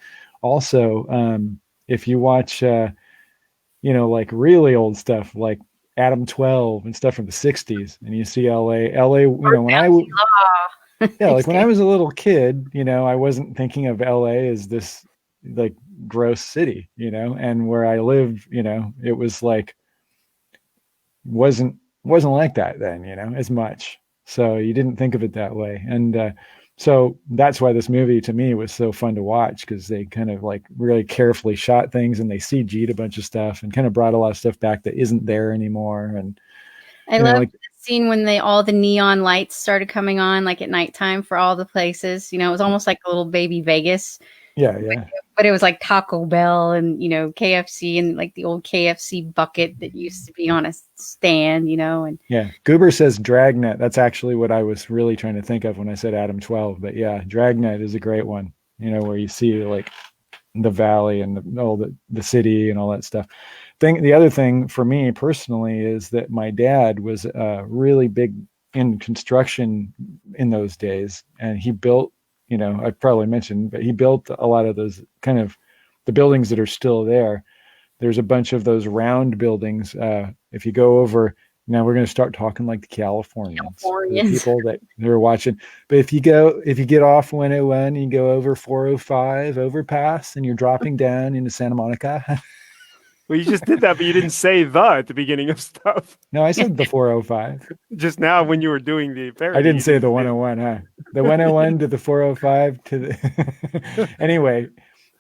also, if you watch, like really old stuff, like Adam 12 and stuff from the 60s, and you see LA, when when I was a little kid, I wasn't thinking of LA as this like gross city, and where I lived, it was like, wasn't like that then, as much. So you didn't think of it that way. And so that's why this movie to me was so fun to watch, because they kind of like really carefully shot things, and they CG'd a bunch of stuff and kind of brought a lot of stuff back that isn't there anymore. And I love the scene when all the neon lights started coming on, like at nighttime for all the places. It was almost like a little baby Vegas. Yeah. But it was like Taco Bell and, KFC, and like the old KFC bucket that used to be on a stand, and yeah. Goober says Dragnet. That's actually what I was really trying to think of when I said Adam 12. But yeah, Dragnet is a great one, where you see like the valley and the city and all that stuff. The other thing for me personally is that my dad was really big in construction in those days, and he built, I probably mentioned, but he built a lot of those kind of the buildings that are still there. There's a bunch of those round buildings. If you go over, now we're going to start talking like the Californians. The people that are watching. But if you get off 101, you go over 405 overpass, and you're dropping down into Santa Monica. Well, you just did that, but you didn't say at the beginning of stuff. No, I said the 405. Just now when you were doing the parody. I didn't say the 101, huh? The 101 to the 405 to the... Anyway,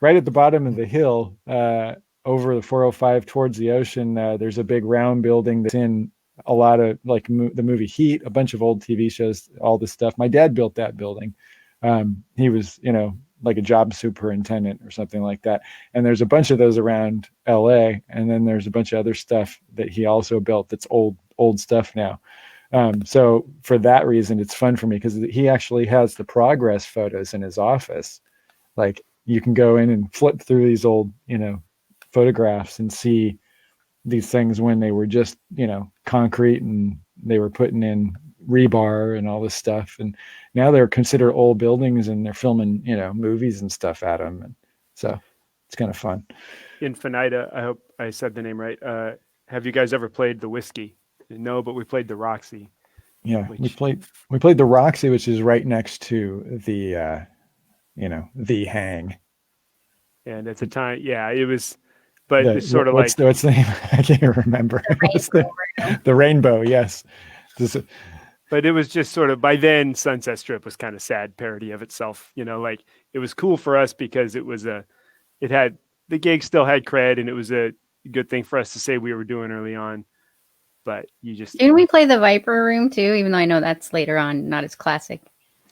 right at the bottom of the hill, over the 405 towards the ocean, there's a big round building that's in a lot of like the movie Heat, a bunch of old TV shows, all this stuff. My dad built that building. He was, like a job superintendent or something like that. And there's a bunch of those around LA. And then there's a bunch of other stuff that he also built that's old stuff now. So for that reason, it's fun for me, because he actually has the progress photos in his office. Like you can go in and flip through these old, photographs and see these things when they were just, concrete, and they were putting in rebar and all this stuff, and now they're considered old buildings, and they're filming movies and stuff at them, and so it's kind of fun. Infinita, I hope I said the name right. Have you guys ever played the Whiskey? No, but we played the Roxy. Yeah, we played the Roxy, which is right next to the the Hang, and at the time, it was, but it's sort of what's the name? I can't remember. The Rainbow, yes. But it was just sort of, by then, Sunset Strip was kind of sad parody of itself. Like it was cool for us because the gig still had cred, and it was a good thing for us to say we were doing early on. But didn't we play the Viper Room too? Even though I know that's later on, not as classic.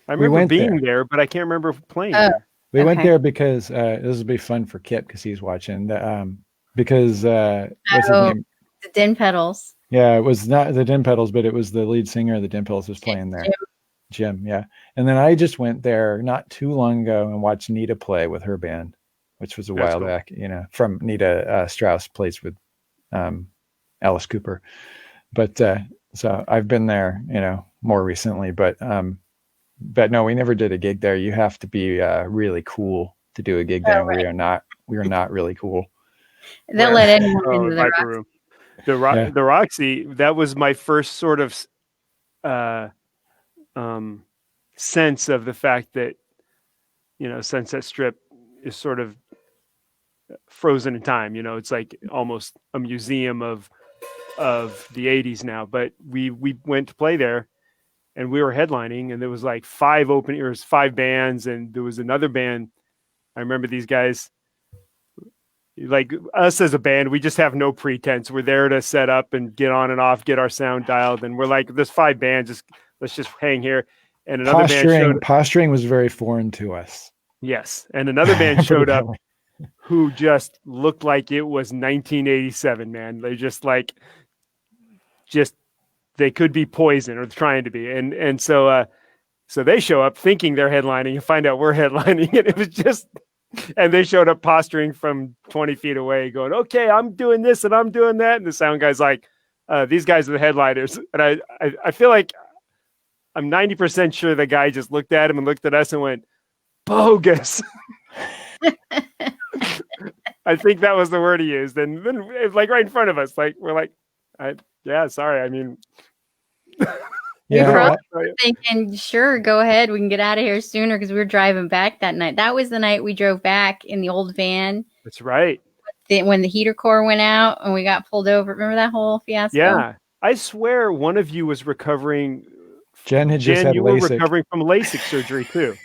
I remember being there, but I can't remember playing there. We went there because this will be fun for Kip, because he's watching. Because what's his name? The Din Pedals. Yeah, it was not the Din Pedals, but it was the lead singer of the Din Pedals was playing there. Jim, yeah. And then I just went there not too long ago and watched Nita play with her band, which was a while back. From Nita Strauss plays with Alice Cooper. But so I've been there, more recently. But But no, we never did a gig there. You have to be really cool to do a gig there. Right. We are not really cool. They'll let anyone Oh, into the Viper Roxy. Room. Yeah. The Roxy, that was my first sort of sense of the fact that, you know, Sunset Strip is sort of frozen in time. You know, it's like almost a museum of the 80s now. But we went to play there, and we were headlining, and there was like 5 bands, and there was another band. I remember these guys, like us as a band, we just have no pretense. We're there to set up and get on and off, get our sound dialed, and we're like, there's 5 bands, let's just hang here. And another posturing was very foreign to us. Yes, and another band showed up who just looked like it was 1987. Man, they just they could be Poison or trying to be, and so they show up thinking they're headlining and find out we're headlining, and it was just. And they showed up posturing from 20 feet away going, okay, I'm doing this and I'm doing that. And the sound guy's like, these guys are the headliners. And I feel like I'm 90% sure the guy just looked at him and looked at us and went, bogus. I think that was the word he used. And then like right in front of us, like, we're like, yeah, sorry. I mean, yeah, thinking, sure, go ahead. We can get out of here sooner because we were driving back that night. That was the night we drove back in the old van. That's right. When the heater core went out and we got pulled over. Remember that whole fiasco? Yeah. I swear one of you was recovering. Jen had just had you LASIK. were recovering from LASIK surgery too.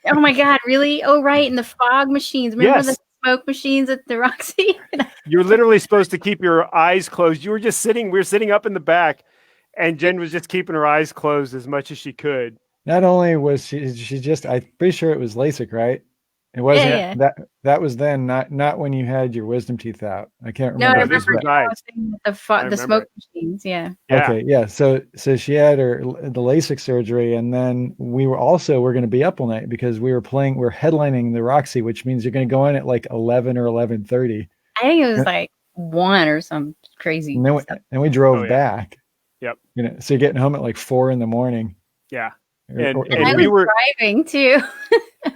Oh my God, really? Oh, right. And the fog machines. Remember the smoke machines at the Roxy? You're literally supposed to keep your eyes closed. We were sitting up in the back. And Jen was just keeping her eyes closed as much as she could. Not only was she just, I'm pretty sure it was LASIK, right? It wasn't that was then, not when you had your wisdom teeth out. I can't remember. No, I remember the smoke machines. Yeah. Okay. Yeah. So she had the LASIK surgery, and then we're going to be up all night because we're headlining the Roxy, which means you're going to go in at like 11 or 11:30. I think it was like 1 or some crazy. And we drove back. Yep. You know, so you're getting home at like 4 a.m. Yeah. And we were driving too.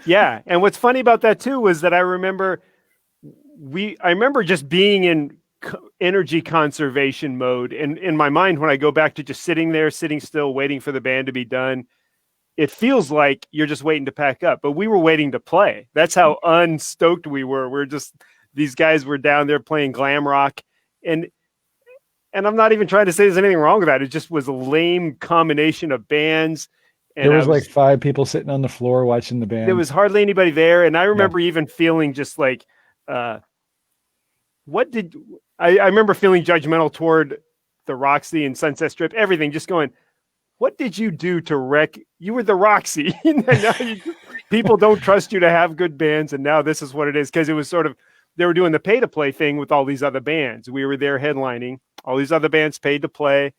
Yeah. And what's funny about that too was that I remember just being in energy conservation mode. And in my mind, when I go back to just sitting still, waiting for the band to be done, it feels like you're just waiting to pack up, but we were waiting to play. That's how unstoked we were. These guys were down there playing glam rock, and I'm not even trying to say there's anything wrong with that. It just was a lame combination of bands. And there was like 5 people sitting on the floor watching the band. There was hardly anybody there. And I remember even feeling just like, I remember feeling judgmental toward the Roxy and Sunset Strip, everything, just going, what did you do to wreck? You were the Roxy. People don't trust you to have good bands. And now this is what it is. Cause it was sort of, they were doing the pay to play thing with all these other bands. We were there headlining. All these other bands paid to play.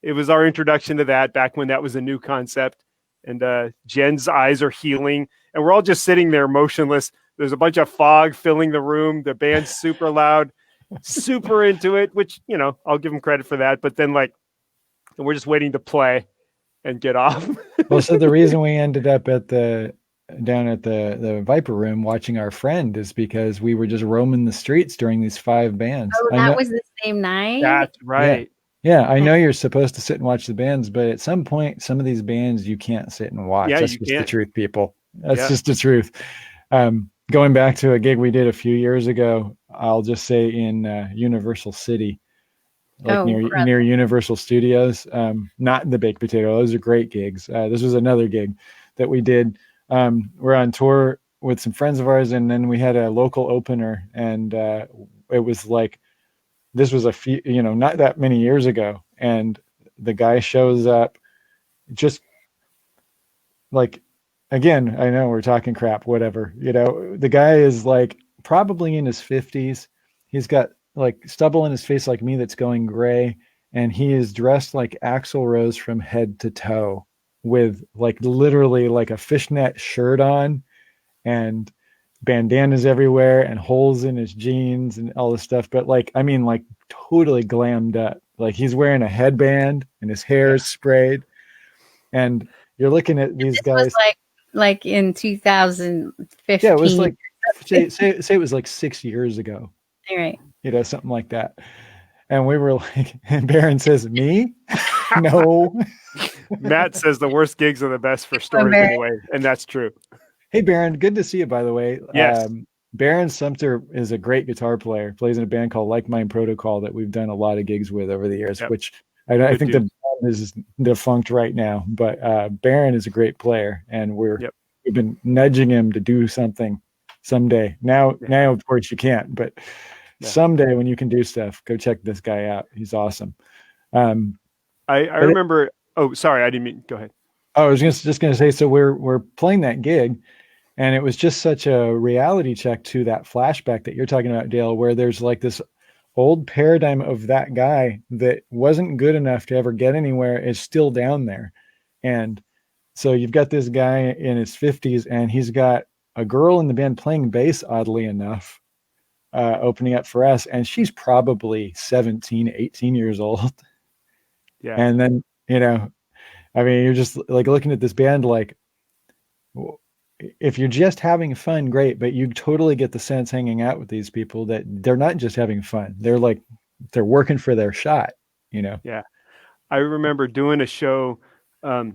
It was our introduction to that back when that was a new concept. And Jen's eyes are healing. And we're all just sitting there motionless. There's a bunch of fog filling the room. The band's super loud, super into it, which, you know, I'll give them credit for that. But then and we're just waiting to play and get off. Well, so the reason we ended up down at the Viper Room watching our friend is because we were just roaming the streets during these 5 bands. Oh, that was the same night? That's right. Yeah, I know you're supposed to sit and watch the bands, but at some point, some of these bands you can't sit and watch. Yeah, that's just the truth, people. That's just the truth. Going back to a gig we did a few years ago, I'll just say in Universal City, near Universal Studios, not in the Baked Potato. Those are great gigs. This was another gig that we did. We're on tour with some friends of ours, and then we had a local opener, and it was like, this was a few, not that many years ago. And the guy shows up just like, again, I know we're talking crap, whatever, the guy is like probably in his 50s. He's got like stubble in his face like me that's going gray. And he is dressed like Axl Rose from head to toe with like literally like a fishnet shirt on and bandanas everywhere and holes in his jeans and all this stuff. But like totally glammed up. Like he's wearing a headband and his hair is sprayed. And you're looking at these This was guys. like in 2015. Yeah, it was like say it was like 6 years ago. All right. Something like that. And we were like, and Baron says, "Me? No." Matt says the worst gigs are the best for stories anyway, and that's true. Hey, Baron, good to see you, by the way. Yes. Baron Sumter is a great guitar player, plays in a band called Like Mind Protocol that we've done a lot of gigs with over the years, Yep. which I think the band is defunct right now. But Baron is a great player, and we've been nudging him to do something someday. Now, of course, you can't, but someday when you can do stuff, go check this guy out. He's awesome. I remember. Oh, sorry, I didn't mean. Go ahead. I was just going to say, so we're playing that gig, and it was just such a reality check to that flashback that you're talking about, Dale, where there's like this old paradigm of that guy that wasn't good enough to ever get anywhere is still down there. And so you've got this guy in his 50s, and he's got a girl in the band playing bass, oddly enough, opening up for us, and she's probably 17, 18 years old. Yeah. And then, I mean, you're just like looking at this band, like, if you're just having fun, great, but you totally get the sense hanging out with these people that they're not just having fun. They're working for their shot, Yeah. I remember doing a show, a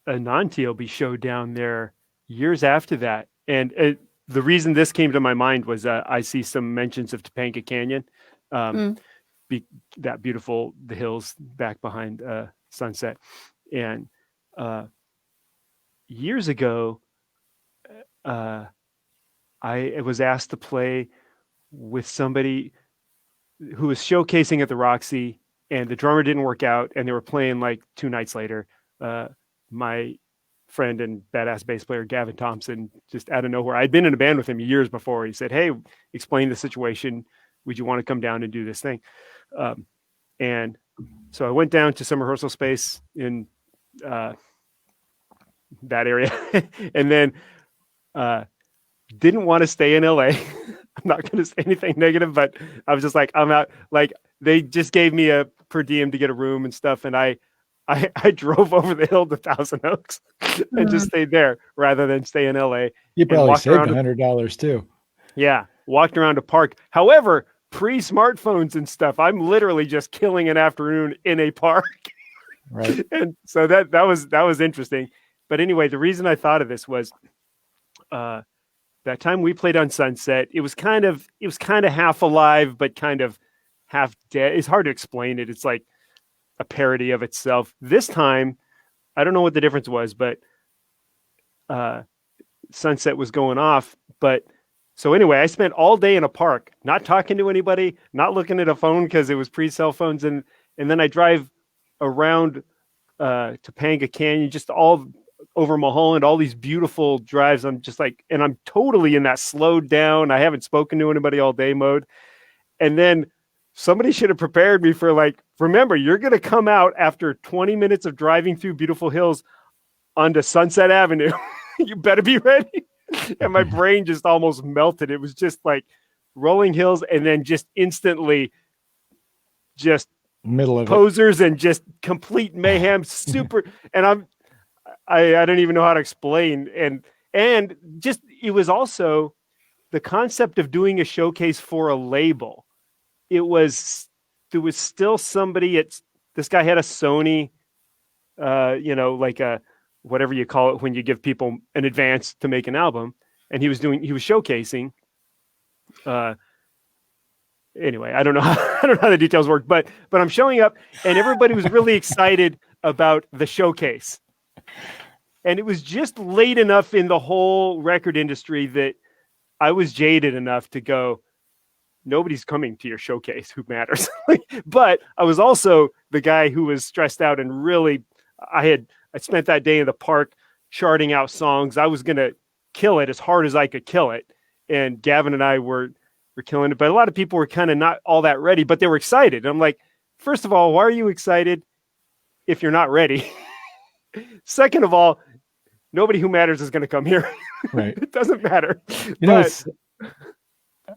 non-TLB show down there years after that. And the reason this came to my mind was I see some mentions of Topanga Canyon, that beautiful, the hills back behind Sunset. And years ago, I was asked to play with somebody who was showcasing at the Roxy, and the drummer didn't work out, and they were playing like 2 nights later. My friend and badass bass player Gavin Thompson, just out of nowhere, I'd been in a band with him years before. He said, "Hey, explain the situation. Would you want to come down and do this thing?" And so I went down to some rehearsal space in that area, and then didn't want to stay in LA. I'm not going to say anything negative, but I was just like, I'm out. Like, they just gave me a per diem to get a room and stuff, and I drove over the hill to Thousand Oaks and just stayed there rather than stay in LA. You probably saved $100 too. Yeah, walked around a park. However, pre-smartphones and stuff, I'm literally just killing an afternoon in a park. Right. And so that was interesting. But anyway, the reason I thought of this was that time we played on Sunset, it was kind of half alive, but kind of half dead. It's hard to explain it. It's like a parody of itself. This time, I don't know what the difference was, but Sunset was going off. But so anyway, I spent all day in a park, not talking to anybody, not looking at a phone because it was pre-cell phones. And then I drive around Topanga Canyon, just all over Mulholland, all these beautiful drives. I'm just like, and I'm totally in that slowed down, I haven't spoken to anybody all day mode. And then somebody should have prepared me for, like, remember, you're going to come out after 20 minutes of driving through beautiful hills onto Sunset Avenue. You better be ready. And my brain just almost melted. It was just like rolling hills and then just instantly just middle of posers and just complete mayhem. Super. And I don't even know how to explain. And just, it was also the concept of doing a showcase for a label. There was still somebody this guy had a Sony, like a, whatever you call it when you give people an advance to make an album, and he was showcasing. Anyway, I don't know how the details work, but I'm showing up, and everybody was really excited about the showcase, and it was just late enough in the whole record industry that I was jaded enough to go, nobody's coming to your showcase. Who matters? But I was also the guy who was stressed out and really, I spent that day in the park charting out songs. I was going to kill it as hard as I could kill it. And Gavin and I were killing it, but a lot of people were kind of not all that ready, but they were excited. And I'm like, first of all, why are you excited if you're not ready? Second of all, nobody who matters is going to come here. Right. It doesn't matter.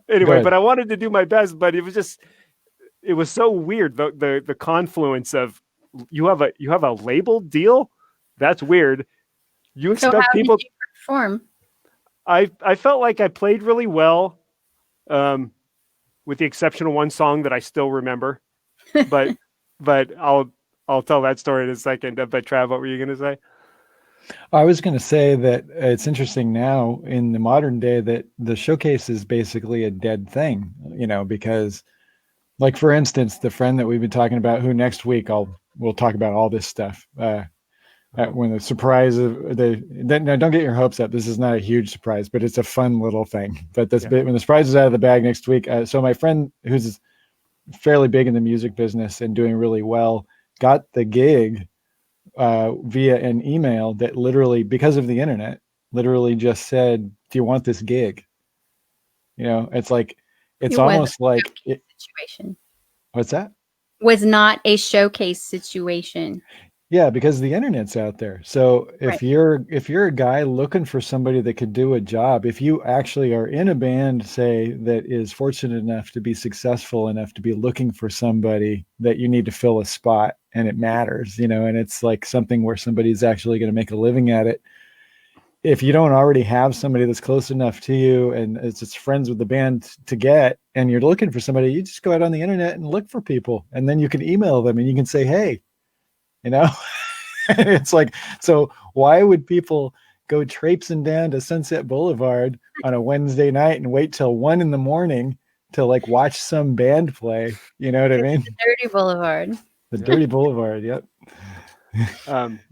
Anyway, but I wanted to do my best, but it was so weird. The confluence of you have a label deal That's weird. You So expect how people. did you perform? I felt like I played really well, with the exception of one song that I still remember. But I'll tell that story in a second. But Trav, what were you going to say? I was going to say that it's interesting now in the modern day that the showcase is basically a dead thing, because like for instance, the friend that we've been talking about, who next week we'll talk about all this stuff. When the surprise of no, don't get your hopes up. This is not a huge surprise, but it's a fun little thing. But when the surprise is out of the bag next week. So my friend, who's fairly big in the music business and doing really well, got the gig via an email that literally, because of the internet, literally just said, "Do you want this gig?" It's like it's almost like situation. What's that? Was not a showcase situation. Yeah, because the internet's out there. So if you're a guy looking for somebody that could do a job, if you actually are in a band, say, that is fortunate enough to be successful enough to be looking for somebody that you need to fill a spot, and it matters, and it's like something where somebody's actually going to make a living at it. If you don't already have somebody that's close enough to you and it's friends with the band to get, and you're looking for somebody, you just go out on the internet and look for people, and then you can email them and you can say, "Hey," it's like, so why would people go traipsing down to Sunset Boulevard on a Wednesday night and wait till 1 a.m. to like watch some band play? You know what I mean? The Dirty Boulevard. The Dirty Boulevard. Yep.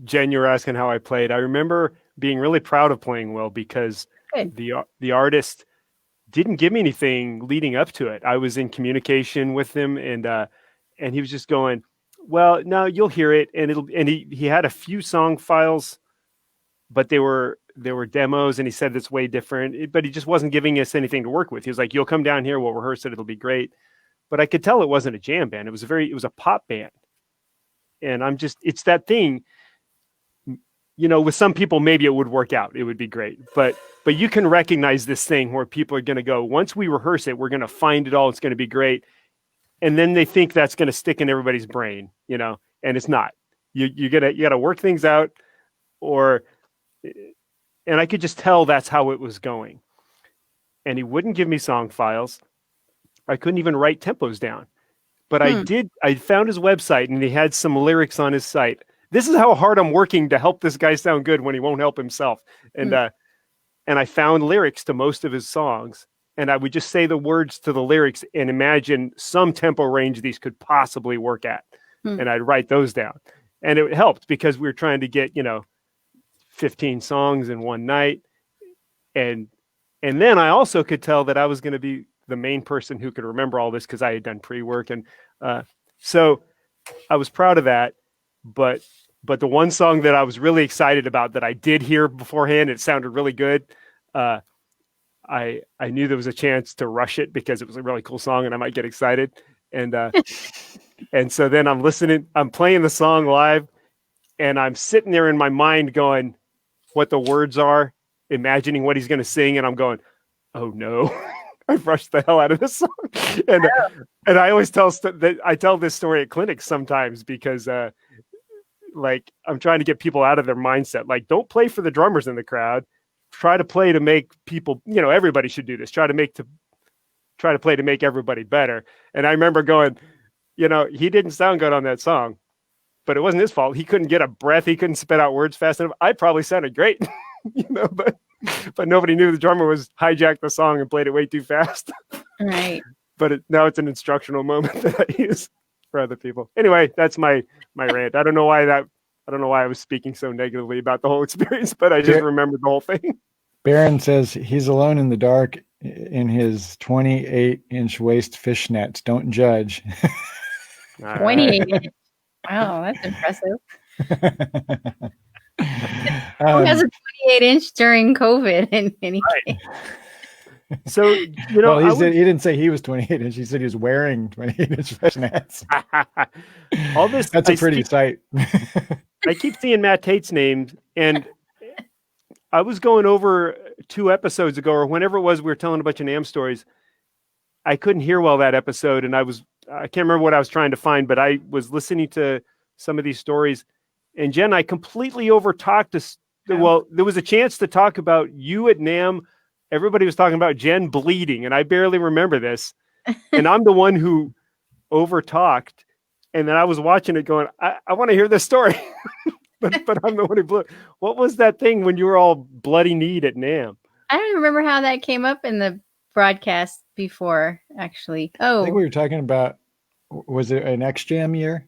Jen, you were asking how I played. I remember being really proud of playing well because the artist didn't give me anything leading up to it. I was in communication with him, and he was just going, "Well, no, you'll hear it." And he had a few song files, but they were demos, and he said it's way different, but he just wasn't giving us anything to work with. He was like, "You'll come down here, we'll rehearse it, it'll be great." But I could tell it wasn't a jam band. It was a pop band. And it's that thing, with some people, maybe it would work out. It would be great. But you can recognize this thing where people are going to go, once we rehearse it, we're going to find it all. It's going to be great. And then they think that's going to stick in everybody's brain, and it's not. You got to work things out, and I could just tell that's how it was going. And he wouldn't give me song files. I couldn't even write tempos down. But I found his website, and he had some lyrics on his site. This is how hard I'm working to help this guy sound good when he won't help himself. And I found lyrics to most of his songs, and I would just say the words to the lyrics and imagine some tempo range these could possibly work at. And I'd write those down. And it helped because we were trying to get, 15 songs in one night. And then I also could tell that I was going to be the main person who could remember all this because I had done pre-work. And so I was proud of that. But the one song that I was really excited about that I did hear beforehand, it sounded really good. I knew there was a chance to rush it because it was a really cool song and I might get excited. And so then I'm playing the song live, and I'm sitting there in my mind going what the words are, imagining what he's going to sing. And I'm going, oh no, I've rushed the hell out of this song. And I always tell this story at clinics sometimes because, like, I'm trying to get people out of their mindset. Like, don't play for the drummers in the crowd. Try to play to make people, everybody should do this. Try to play to make everybody better. And I remember going, he didn't sound good on that song, but it wasn't his fault. He couldn't get a breath. He couldn't spit out words fast enough. I probably sounded great, but nobody knew the drummer was hijacked the song and played it way too fast. Right. But now it's an instructional moment that I use for other people. Anyway, that's my rant. I don't know why I was speaking so negatively about the whole experience, but I just remembered the whole thing. Baron says he's alone in the dark in his 28-inch waist fishnets. Don't judge. 28. Wow, that's impressive. Who has a 28-inch during COVID? And right. So, well, he didn't say he was 28-inch. He said he was wearing 28-inch fishnets. All this, that's a pretty sight. I keep seeing Matt Tate's name, and I was going over 2 episodes ago, or whenever it was, we were telling a bunch of NAMM stories. I couldn't hear well that episode, and I can't remember what I was trying to find, but I was listening to some of these stories, and Jen, I completely overtalked us. Well, there was a chance to talk about you at NAMM. Everybody was talking about Jen bleeding, and I barely remember this. And I'm the one who overtalked. And then I was watching it going, I want to hear this story. but I'm the one who blew. What was that thing when you were all bloody kneed at NAMM? I don't remember how that came up in the broadcast before, actually. Oh, I think we were talking about, was it an X Jam year?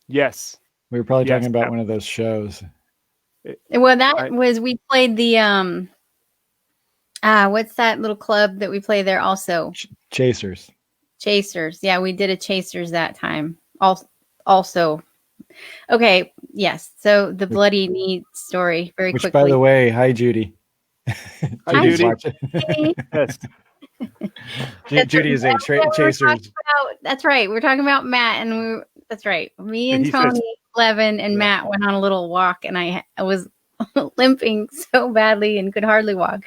Yes. We were probably talking about one of those shows. Well, we played the, what's that little club that we play there also? Chasers. Yeah, we did a Chasers that time. Also. Okay, yes. So the bloody knee story, very quickly. By the way, hi, Judy. Hi, Judy. Yes. Judy is a Chasers. That's right. We're talking about Matt, and that's right. Me and Tony, Levin, and Matt went on a little walk, and I was limping so badly and could hardly walk.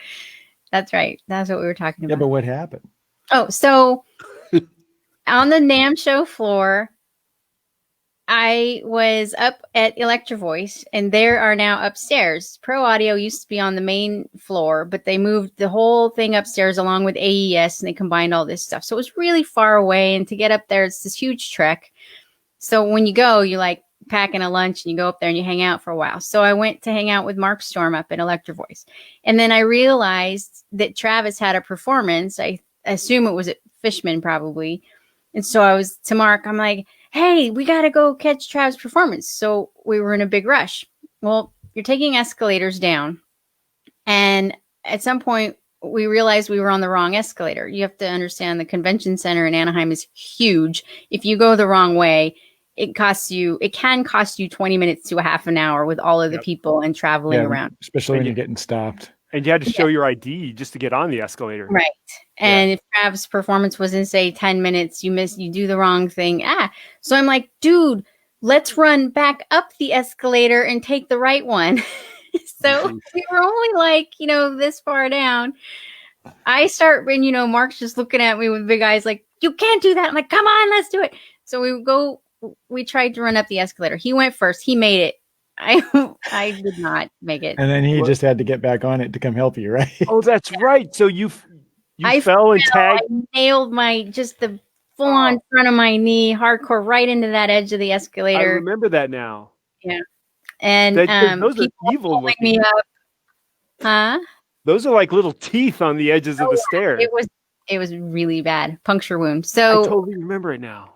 That's right. That's what we were talking about. Yeah, but what happened? Oh, so on the NAMM show floor, I was up at Electro Voice, and there are now upstairs. Pro Audio used to be on the main floor, but they moved the whole thing upstairs along with AES, and they combined all this stuff. So it was really far away, and to get up there, it's this huge trek. So when you go, you like pack in a lunch, and you go up there and you hang out for a while. So I went to hang out with Mark Storm up at Electro Voice. And then I realized that Travis had a performance. I assume it was at Fishman probably. And so I was to Mark, I'm like, hey, we got to go catch Travis' performance. So we were in a big rush. Well, you're taking escalators down. And at some point, we realized we were on the wrong escalator. You have to understand the convention center in Anaheim is huge. If you go the wrong way, it can cost you 20 minutes to a half an hour with all of the people and traveling around. Especially when you're getting stopped. And you had to show your ID just to get on the escalator. Right. And if Travis' performance was in, say, 10 minutes, you do the wrong thing. So I'm like, dude, let's run back up the escalator and take the right one. So we were only like, this far down. I start, and, Mark's just looking at me with big eyes like, you can't do that. I'm like, come on, let's do it. So we tried to run up the escalator. He went first. He made it. I did not make it. And then he just had to get back on it to come help you, right? Oh, that's right. So you fell and tagged. I nailed the full on front of my knee hardcore right into that edge of the escalator. I remember that now. Yeah. And those are evil looking. Me up. Huh? Those are like little teeth on the edges of the stairs. It was really bad. Puncture wound. So I totally remember it now.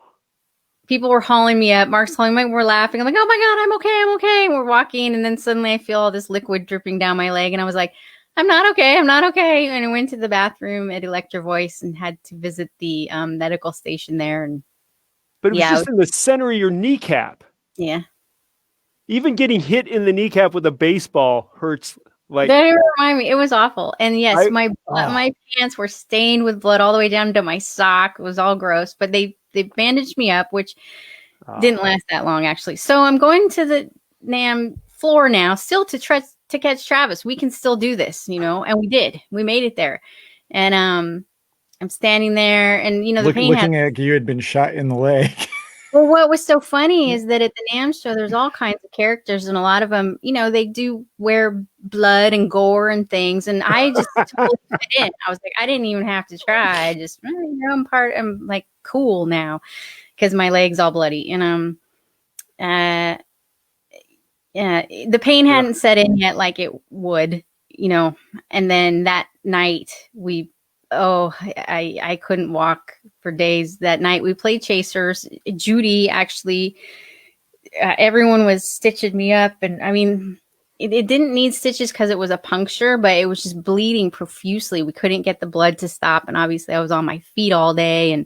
People were hauling me up. Mark's hauling me. We're laughing. I'm like, oh my God, I'm okay. And we're walking. And then suddenly I feel all this liquid dripping down my leg. And I was like, I'm not okay. And I went to the bathroom at Electro Voice and had to visit the medical station there. But it was just in the center of your kneecap. Yeah. Even getting hit in the kneecap with a baseball hurts. Like that remind me, it was awful. And yes, my pants were stained with blood all the way down to my sock. It was all gross. But they bandaged me up, which didn't last that long, actually. So I'm going to the NAMM floor now, still to catch Travis. We can still do this, and we did. We made it there. And I'm standing there, and the pain looking like you had been shot in the leg. Well, what was so funny is that at the NAMM show, there's all kinds of characters, and a lot of them, they do wear blood and gore and things. And I just totally fit in. I was like, I didn't even have to try. I just, I'm like cool now because my leg's all bloody. And the pain hadn't set in yet like it would, And then that night I couldn't walk for days. That night we played Chasers. Judy actually, everyone was stitching me up. And I mean, it didn't need stitches because it was a puncture, but it was just bleeding profusely. We couldn't get the blood to stop. And obviously I was on my feet all day and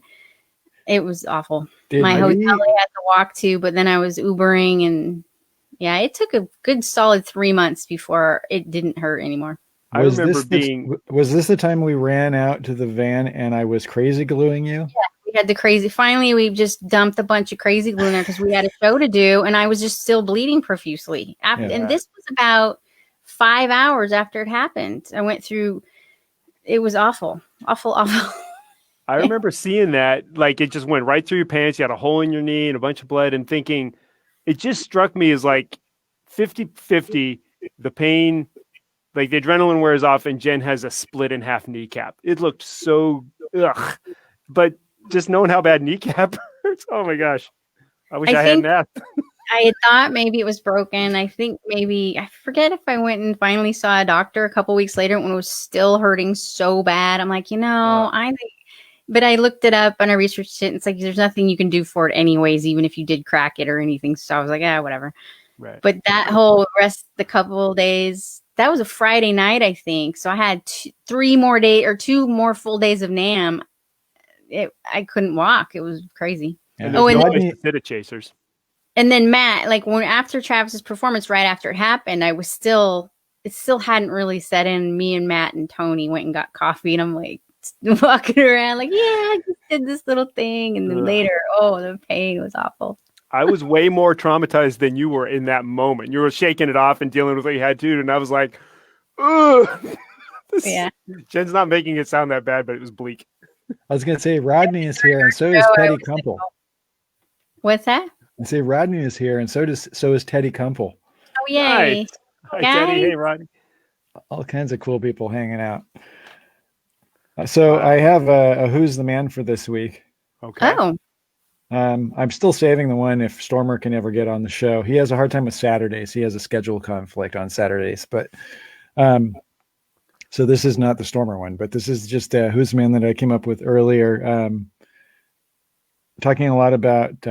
it was awful. My hotel I had to walk to, but then I was Ubering and it took a good solid 3 months before it didn't hurt anymore. Was this the time we ran out to the van and I was crazy gluing you? Yeah, we had the crazy. Finally, we just dumped a bunch of crazy glue in there because we had a show to do, and I was just still bleeding profusely. And this was about 5 hours after it happened. I went through. It was awful. I remember seeing that, like it just went right through your pants. You had a hole in your knee and a bunch of blood, and thinking, it just struck me as like 50-50, the pain, like the adrenaline wears off, and Jen has a split in half kneecap. It looked so ugh. But just knowing how bad kneecap hurts, oh my gosh. I wish I hadn't asked. I had thought maybe it was broken. I think maybe, I forget if I went and finally saw a doctor a couple weeks later when it was still hurting so bad. I'm like, I think, but I looked it up and I researched it. And it's like, there's nothing you can do for it anyways, even if you did crack it or anything. So I was like, whatever. Right. But that whole the couple of days, that was a Friday night, I think. So I had 2 more full days of NAMM. I couldn't walk. It was crazy. And there's no place to sit at Chasers. And then Matt, like after Travis's performance, right after it happened, it still hadn't really set in. Me and Matt and Tony went and got coffee, and I'm like walking around like, I just did this little thing. And then later, the pain was awful. I was way more traumatized than you were in that moment. You were shaking it off and dealing with what you had to, and I was like, ugh. Jen's not making it sound that bad, but it was bleak. I was going to say Rodney is here, and so is Teddy Kumpel. What's that? I say Rodney is here, and so is Teddy Kumpel. Oh, yay. Nice. Hi, Teddy. Hey, Rodney. All kinds of cool people hanging out. So I have a Who's the Man for this week. Okay. Oh. I'm still saving the one if Stormer can ever get on the show. He has a hard time with Saturdays. He has a schedule conflict on Saturdays. But so this is not the Stormer one, but this is just Who's the Man that I came up with earlier. Talking a lot about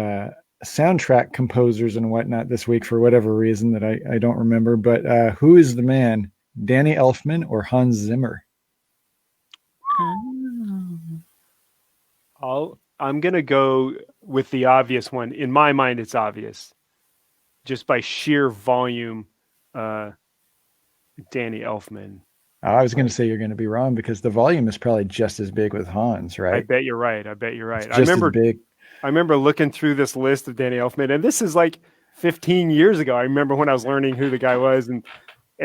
soundtrack composers and whatnot this week for whatever reason that I don't remember. But who is the man? Danny Elfman or Hans Zimmer? I'm going to go with the obvious one. In my mind, it's obvious. Just by sheer volume, Danny Elfman. I was going to say you're going to be wrong because the volume is probably just as big with Hans, right? I bet you're right. It's just as big. I remember looking through this list of Danny Elfman, and this is like 15 years ago. I remember when I was learning who the guy was and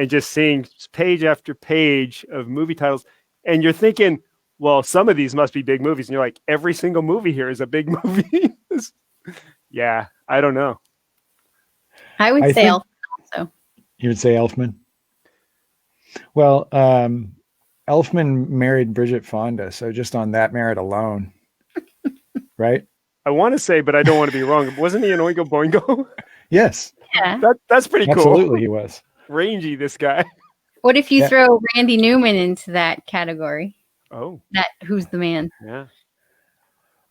just seeing page after page of movie titles. And you're thinking, well, some of these must be big movies. And you're like, every single movie here is a big movie. Yeah, I don't know. I would say Elfman also. You would say Elfman? Well, Elfman married Bridget Fonda, so just on that merit alone, right? I want to say, but I don't want to be wrong. Wasn't he an Oingo Boingo? Yes. Yeah. That's pretty cool. Absolutely, he was. Rangy, this guy. What if you throw Randy Newman into that category? Oh. That Who's the Man? Yeah.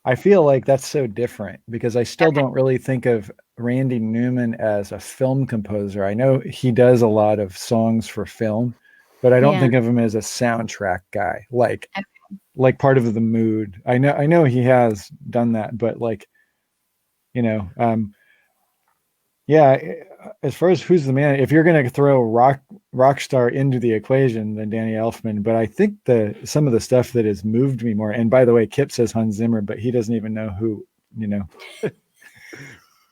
I feel like that's so different because I still don't really think of Randy Newman as a film composer. I know he does a lot of songs for film, but I don't think of him as a soundtrack guy, like part of the mood. I know he has done that, but as far as Who's the Man, if you're going to throw rock star into the equation, then Danny Elfman. But I think some of the stuff that has moved me more, and by the way, Kip says Hans Zimmer, but he doesn't even know who,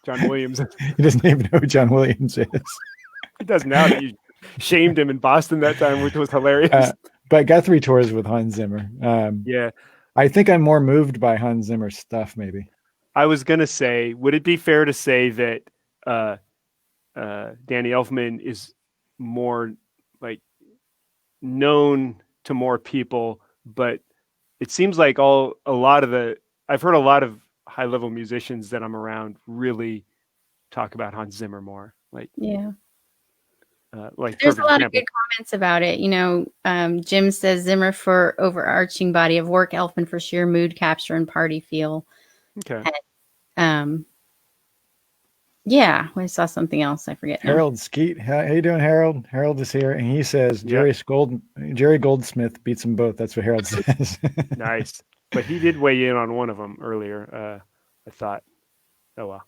John Williams. He doesn't even know who John Williams is. He does now that you shamed him in Boston that time, which was hilarious. But I got 3 tours with Hans Zimmer. Yeah. I think I'm more moved by Hans Zimmer's stuff, maybe. I was going to say, would it be fair to say that Danny Elfman is more known to more people, but it seems like I've heard a lot of high level musicians that I'm around really talk about Hans Zimmer more. There's a lot of good comments about it. Jim says Zimmer for overarching body of work, Elfman for sheer mood capture and party feel. Okay. And, I saw something else. I forget. Harold Skeet. How you doing, Harold? Harold is here, and he says Jerry Goldsmith beats them both. That's what Harold says. Nice. But he did weigh in on one of them earlier. I thought, oh well.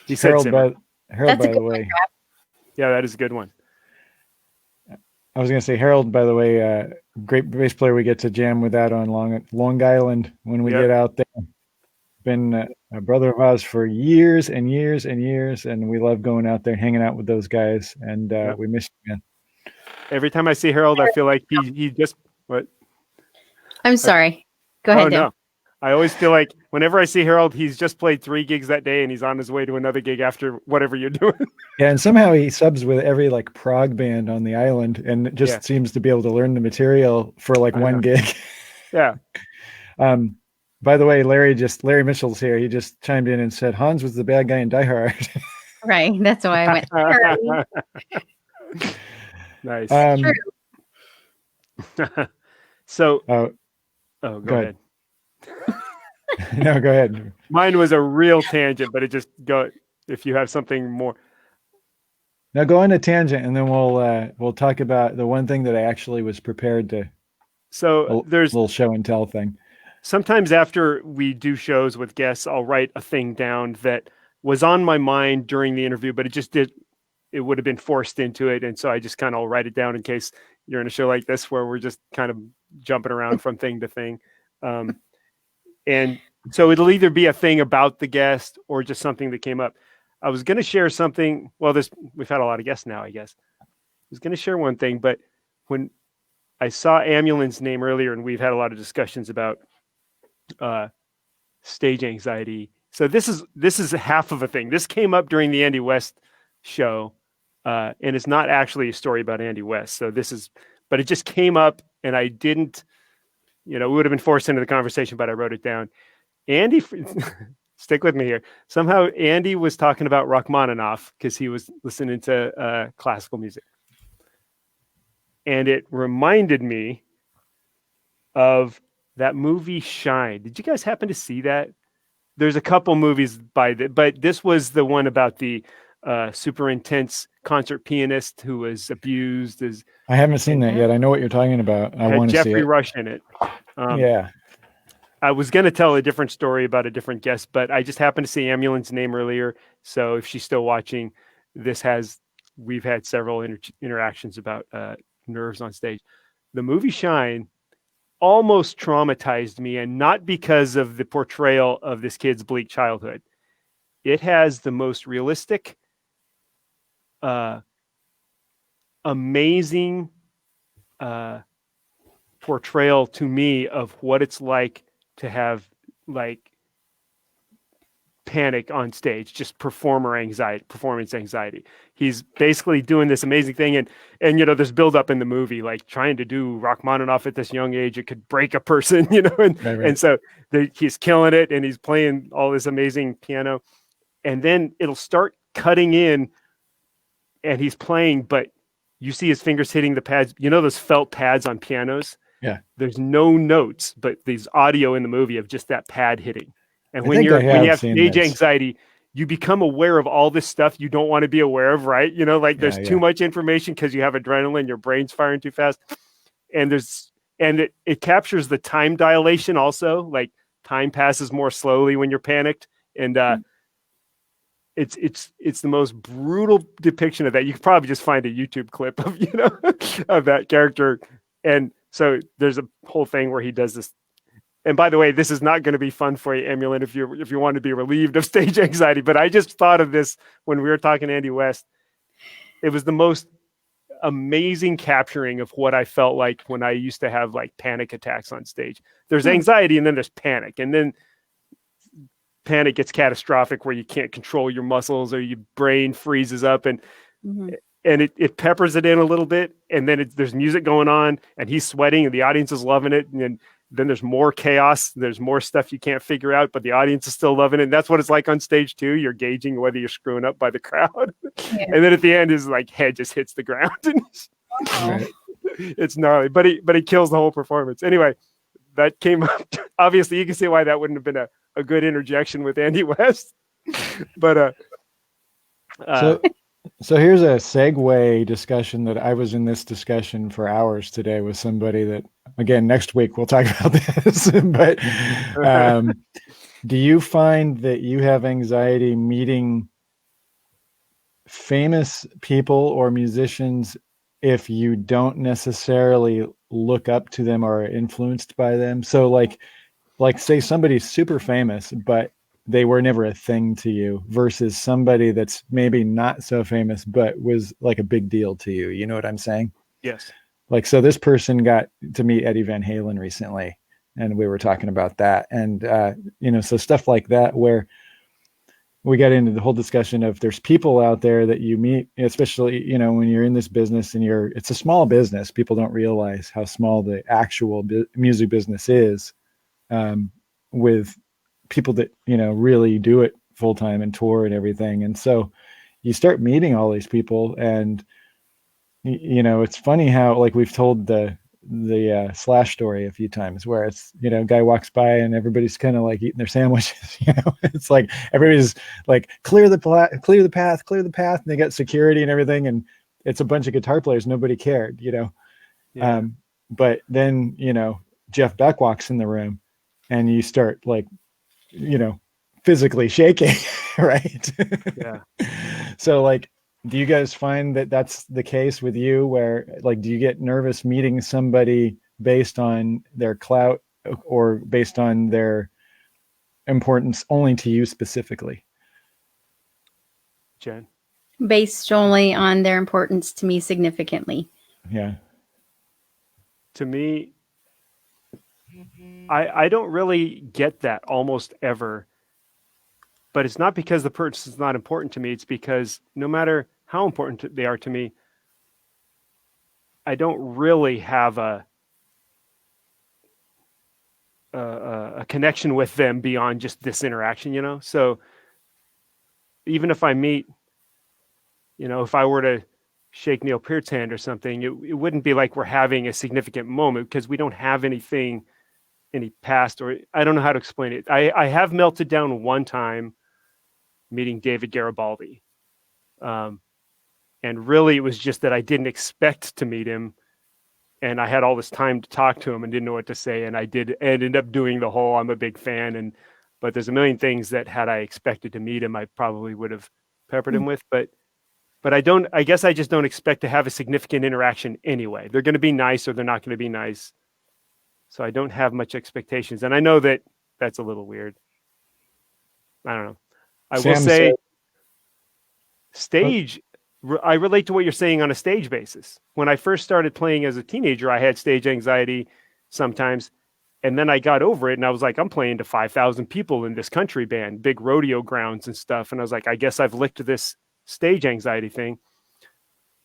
He said Harold, That's by the way. Yeah, that is a good one. I was going to say, Harold, by the way, great bass player we get to jam with that on Long Island when we get out there. Been a brother of ours for years and years and years, and we love going out there, hanging out with those guys, and we miss you, man. Every time I see Harold, I feel like he just what? I'm sorry. Go ahead. No. I always feel like whenever I see Harold, he's just played 3 gigs that day and he's on his way to another gig after whatever you're doing. Yeah, and somehow he subs with every like prog band on the island and just seems to be able to learn the material for like one gig. Yeah. By the way, Larry Mitchell's here. He just chimed in and said Hans was the bad guy in Die Hard. Right. That's why I went. Nice. True. So, go ahead. No, go ahead. Mine was a real tangent, but if you have something more. Now go on a tangent, and then we'll talk about the one thing that I actually was prepared to. So there's a little show and tell thing. Sometimes after we do shows with guests, I'll write a thing down that was on my mind during the interview, but it would have been forced into it. And so I just kind of write it down in case you're in a show like this where we're just kind of jumping around from thing to thing. And so it'll either be a thing about the guest or just something that came up. I was going to share something. Well, we've had a lot of guests now, I guess. I was going to share one thing, but when I saw Amulin's name earlier, and we've had a lot of discussions about stage anxiety. So this is half of a thing. This came up during the Andy West show, and it's not actually a story about Andy West. But it just came up, and I didn't, it would have been forced into the conversation, but I wrote it down. Andy, stick with me here. Somehow Andy was talking about Rachmaninoff because he was listening to classical music. And it reminded me of that movie Shine. Did you guys happen to see that? There's a couple movies but this was the one about the super intense concert pianist who was abused. I haven't seen that yet. I know what you're talking about. I want to see it. Jeffrey Rush in it. Yeah. I was going to tell a different story about a different guest, but I just happened to see Amulin's name earlier. So if she's still watching, we've had several interactions about nerves on stage. The movie Shine almost traumatized me, and not because of the portrayal of this kid's bleak childhood. It has the most realistic, amazing portrayal to me of what it's like to have like panic on stage, just performance anxiety. He's basically doing this amazing thing, and there's build up in the movie, like trying to do Rachmaninoff at this young age, it could break a person, and right. And so he's killing it, and he's playing all this amazing piano, and then it'll start cutting in, and he's playing, but you see his fingers hitting the pads, those felt pads on pianos. Yeah, there's no notes, but there's audio in the movie of just that pad hitting. And when you have stage anxiety, you become aware of all this stuff you don't want to be aware of, right? There's too much information because you have adrenaline, your brain's firing too fast. And it captures the time dilation also, like time passes more slowly when you're panicked. And it's the most brutal depiction of that. You could probably just find a YouTube clip of, of that character. And so there's a whole thing where he does this. And by the way, this is not going to be fun for you, Emulin, if you want to be relieved of stage anxiety. But I just thought of this when we were talking to Andy West. It was the most amazing capturing of what I felt like when I used to have like panic attacks on stage. There's anxiety and then there's panic. And then panic gets catastrophic where you can't control your muscles or your brain freezes up and it peppers it in a little bit. And then there's music going on and he's sweating and the audience is loving it. And then there's more chaos. There's more stuff you can't figure out, but the audience is still loving it. And that's what it's like on stage too. You're gauging whether you're screwing up by the crowd. Yeah. And then at the end, his like head just hits the ground. It's gnarly, but he kills the whole performance. Anyway, that came up. Obviously, you can see why that wouldn't have been a good interjection with Andy West. But so here's a segue discussion that I was in this discussion for hours today with somebody that, again, next week we'll talk about this. But do you find that you have anxiety meeting famous people or musicians if you don't necessarily look up to them or are influenced by them? So like say somebody's super famous, but they were never a thing to you versus somebody that's maybe not so famous, but was like a big deal to you. You know what I'm saying? Yes. Like, so this person got to meet Eddie Van Halen recently and we were talking about that. And, so stuff like that, where we got into the whole discussion of there's people out there that you meet, especially, when you're in this business and it's a small business. People don't realize how small the actual music business is, with people that, really do it full time and tour and everything. And so you start meeting all these people, and, it's funny how, like, we've told the Slash story a few times, where it's, a guy walks by and everybody's kind of like eating their sandwiches. It's like everybody's like, clear the path, and they got security and everything, and it's a bunch of guitar players. Nobody cared. Yeah. But then, Jeff Beck walks in the room, and you start, like, physically shaking. Right. Yeah. So, like, do you guys find that that's the case with you, where, like, do you get nervous meeting somebody based on their clout or based on their importance only to you specifically? Jen? Based only on their importance to me significantly. Yeah. To me, I don't really get that almost ever, but it's not because the person is not important to me. It's because no matter how important they are to me, I don't really have a connection with them beyond just this interaction, So even if I meet, if I were to shake Neil Peart's hand or something, it wouldn't be like we're having a significant moment, because we don't have any past, or I don't know how to explain it. I have melted down one time meeting David Garibaldi. And really, it was just that I didn't expect to meet him, and I had all this time to talk to him and didn't know what to say. And I ended up doing the whole, I'm a big fan. But there's a million things that, had I expected to meet him, I probably would have peppered him with. But I guess I just don't expect to have a significant interaction anyway. They're going to be nice or they're not going to be nice. So I don't have much expectations. And I know that that's a little weird. I don't know. I will say, stage, I relate to what you're saying on a stage basis. When I first started playing as a teenager, I had stage anxiety sometimes. And then I got over it, and I was like, I'm playing to 5,000 people in this country band, big rodeo grounds and stuff. And I was like, I guess I've licked this stage anxiety thing.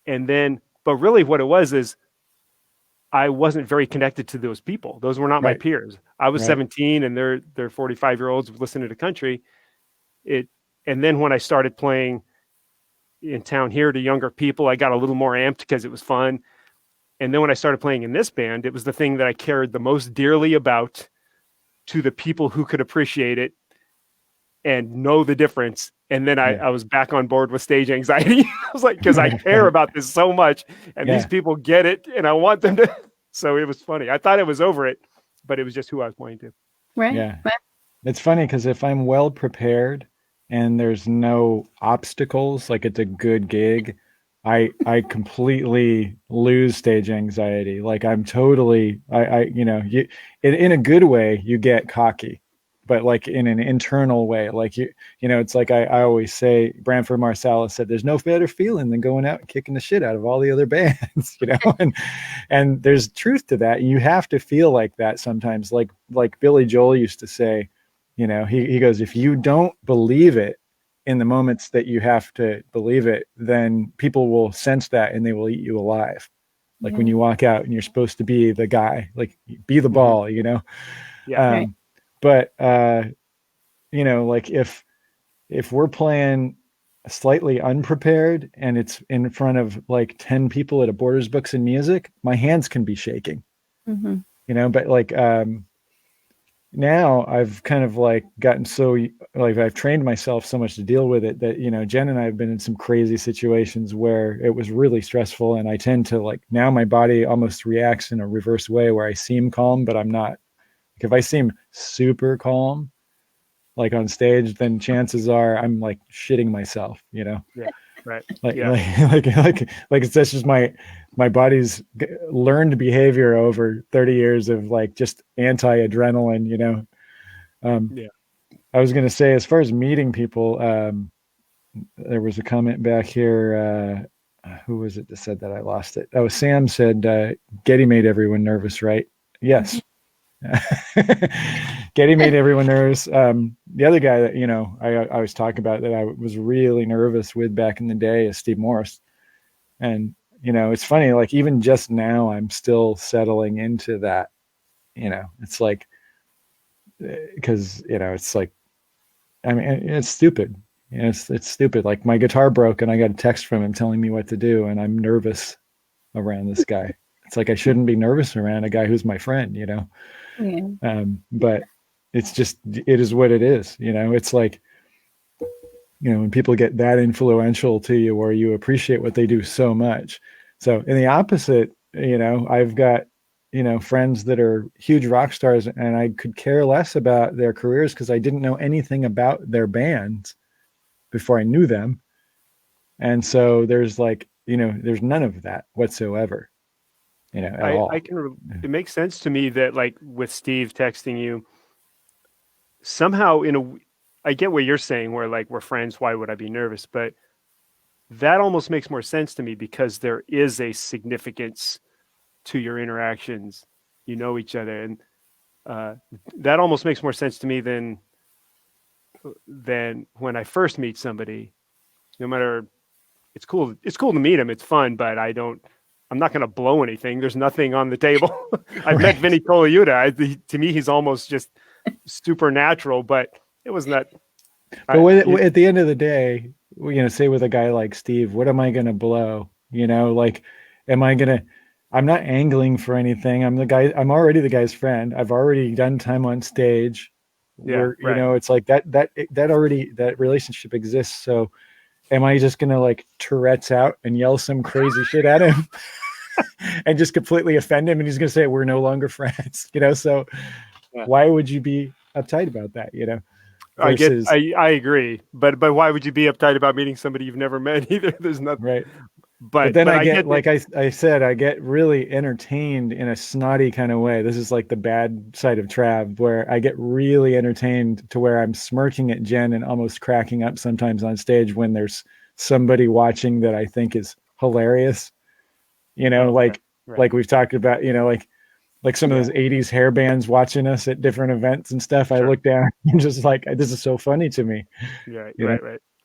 And then, but really what it was is I wasn't very connected to those people. Those were not my peers. I was 17 and they're 45-year-olds listening to country. And then when I started playing in town here to younger people, I got a little more amped because it was fun. And then when I started playing in this band, it was the thing that I cared the most dearly about to the people who could appreciate it and know the difference. And then I was back on board with stage anxiety. I was like, because I care about this so much, and these people get it, and I want them to. So it was funny. I thought I was over it, but it was just who I was playing to. Right. Yeah. It's funny because if I'm well prepared and there's no obstacles, like it's a good gig, I completely lose stage anxiety. Like I'm totally, in a good way, you get cocky, but like in an internal way, like it's like I always say, Branford Marsalis said, there's no better feeling than going out and kicking the shit out of all the other bands, and there's truth to that. You have to feel like that sometimes. Like Billy Joel used to say, he goes, if you don't believe it in the moments that you have to believe it, then people will sense that and they will eat you alive. Like when you walk out and you're supposed to be the guy, like be the ball, Yeah. But like if we're playing slightly unprepared and it's in front of like 10 people at a Borders Books and Music, my hands can be shaking. But like now I've kind of like gotten so like I've trained myself so much to deal with it that Jen and I have been in some crazy situations where it was really stressful, and I tend to like, now my body almost reacts in a reverse way where I seem calm but I'm not. Like if I seem super calm like on stage, then chances are I'm like shitting myself, Yeah. Right. Like it's just my body's learned behavior over 30 years of like just anti-adrenaline, I was going to say, as far as meeting people, there was a comment back here. Who was it that said that? I lost it. Oh, Sam said, Getty made everyone nervous, right? Yes. Getty made everyone nervous. The other guy that, I was talking about that I was really nervous with back in the day is Steve Morris. And, it's funny, like even just now, I'm still settling into that, it's like, because, it's like, I mean, it's stupid. It's stupid. Like my guitar broke and I got a text from him telling me what to do. And I'm nervous around this guy. It's like, I shouldn't be nervous around a guy who's my friend, Yeah. But it's just, it is what it is. It's like, when people get that influential to you or you appreciate what they do so much. So in the opposite, I've got, friends that are huge rock stars and I could care less about their careers because I didn't know anything about their bands before I knew them. And so there's like, there's none of that whatsoever, at all. It makes sense to me that like with Steve texting you, somehow I get what you're saying where like we're friends, why would I be nervous? But that almost makes more sense to me because there is a significance to your interactions. You know each other, and that almost makes more sense to me than when I first meet somebody. No matter, it's cool to meet him. It's fun, but I'm not going to blow anything. There's nothing on the table. I've met Vinny Colaiuta. To me, he's almost just supernatural, but it was not. But at the end of the day, say with a guy like Steve, what am I going to blow? Like, I'm not angling for anything. I'm already the guy's friend. I've already done time on stage. Yeah, it's like that relationship exists. So am I just going to like Tourette's out and yell some crazy shit at him and just completely offend him? And he's going to say, we're no longer friends, so why would you be uptight about that? Versus, I agree, but why would you be uptight about meeting somebody you've never met either? There's nothing, right? But then I get like I said, I get really entertained in a snotty kind of way. This is like the bad side of Trav, where I get really entertained to where I'm smirking at Jen and almost cracking up sometimes on stage when there's somebody watching that I think is hilarious. Like we've talked about, like some of those 80s hair bands watching us at different events and stuff. Sure. I look down and just like, this is so funny to me. Right.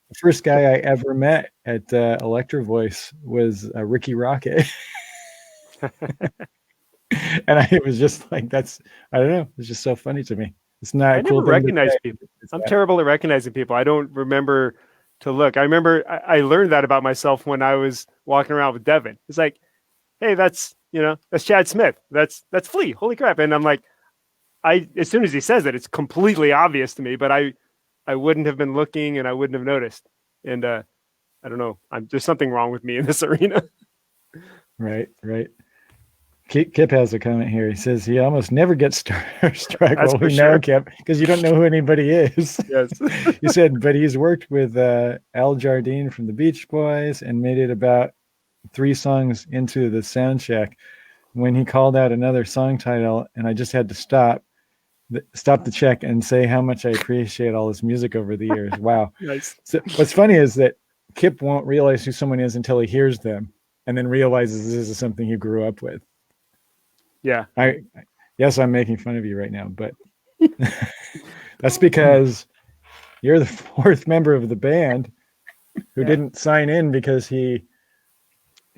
The first guy I ever met at Electro Voice was Ricky Rocket. And it was just like, I don't know. It's just so funny to me. It's not I never recognize people. I'm terrible at recognizing people. I don't remember to look. I remember I learned that about myself when I was walking around with Devin. It's like, hey, that's Chad Smith. That's Flea. Holy crap. And I'm like, as soon as he says it, it's completely obvious to me, but I wouldn't have been looking and I wouldn't have noticed. And I don't know. There's something wrong with me in this arena. Right. Kip has a comment here. He says he almost never gets starstruck. Well, we know, Kip, because you don't know who anybody is. Yes. He said, but he's worked with Al Jardine from the Beach Boys and made it about 3 songs into the sound check when he called out another song title, and I just had to stop the check and say how much I appreciate all his music over the years. Wow. Nice. So what's funny is that Kip won't realize who someone is until he hears them and then realizes this is something he grew up with. Yeah. Yes, I'm making fun of you right now, but that's because you're the 4th member of the band who didn't sign in because he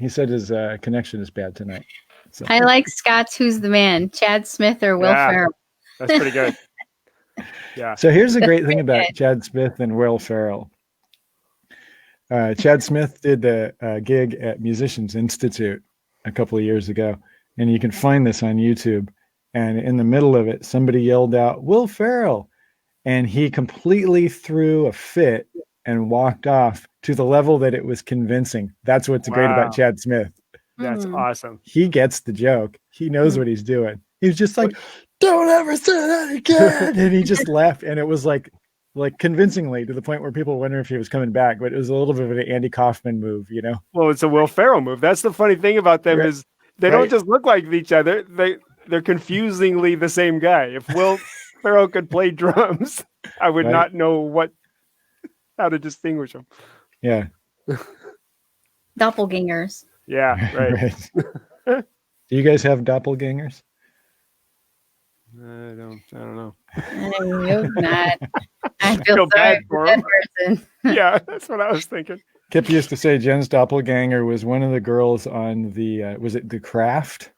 said his connection is bad tonight. So. I like Scott's Who's the Man, Chad Smith or Will Ferrell. That's pretty good. Yeah. So here's the great thing about Chad Smith and Will Ferrell. Chad Smith did the gig at Musicians Institute a couple of years ago, and you can find this on YouTube. And in the middle of it, somebody yelled out, "Will Ferrell," and he completely threw a fit and walked off to the level that it was convincing. That's what's great about Chad Smith. That's awesome. He gets the joke. He knows what he's doing. He was just like, "Don't ever say that again." And he just laughed. And it was like convincingly to the point where people wonder if he was coming back, but it was a little bit of an Andy Kaufman move, Well, it's a Will Ferrell move. That's the funny thing about them is they don't just look like each other. They're confusingly the same guy. If Will Ferrell could play drums, I would not know how to distinguish them. Yeah. Doppelgangers. Yeah, right. Do you guys have doppelgangers? I don't know. I hope not. I feel Feel sorry bad for for that him. person. Yeah, that's what I was thinking. Kip used to say Jen's doppelganger was one of the girls on the was it The Craft?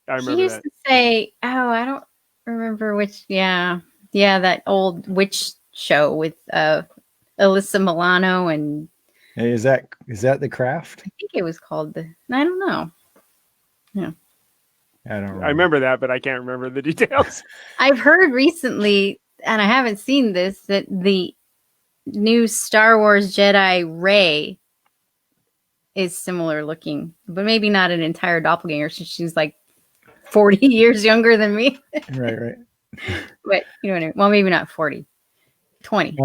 I He remember used that. to say, "Oh, I don't remember which." Yeah, that old witch show with Alyssa Milano, and Hey, is that The Craft? I think it was called the. I don't know. Yeah, I don't remember. I remember that, but I can't remember the details. I've heard recently, and I haven't seen this, that the new Star Wars Jedi Rey is similar looking, but maybe not an entire doppelganger. She's like 40 years younger than me. Right. But you know what I mean? Well, maybe not 40, 20.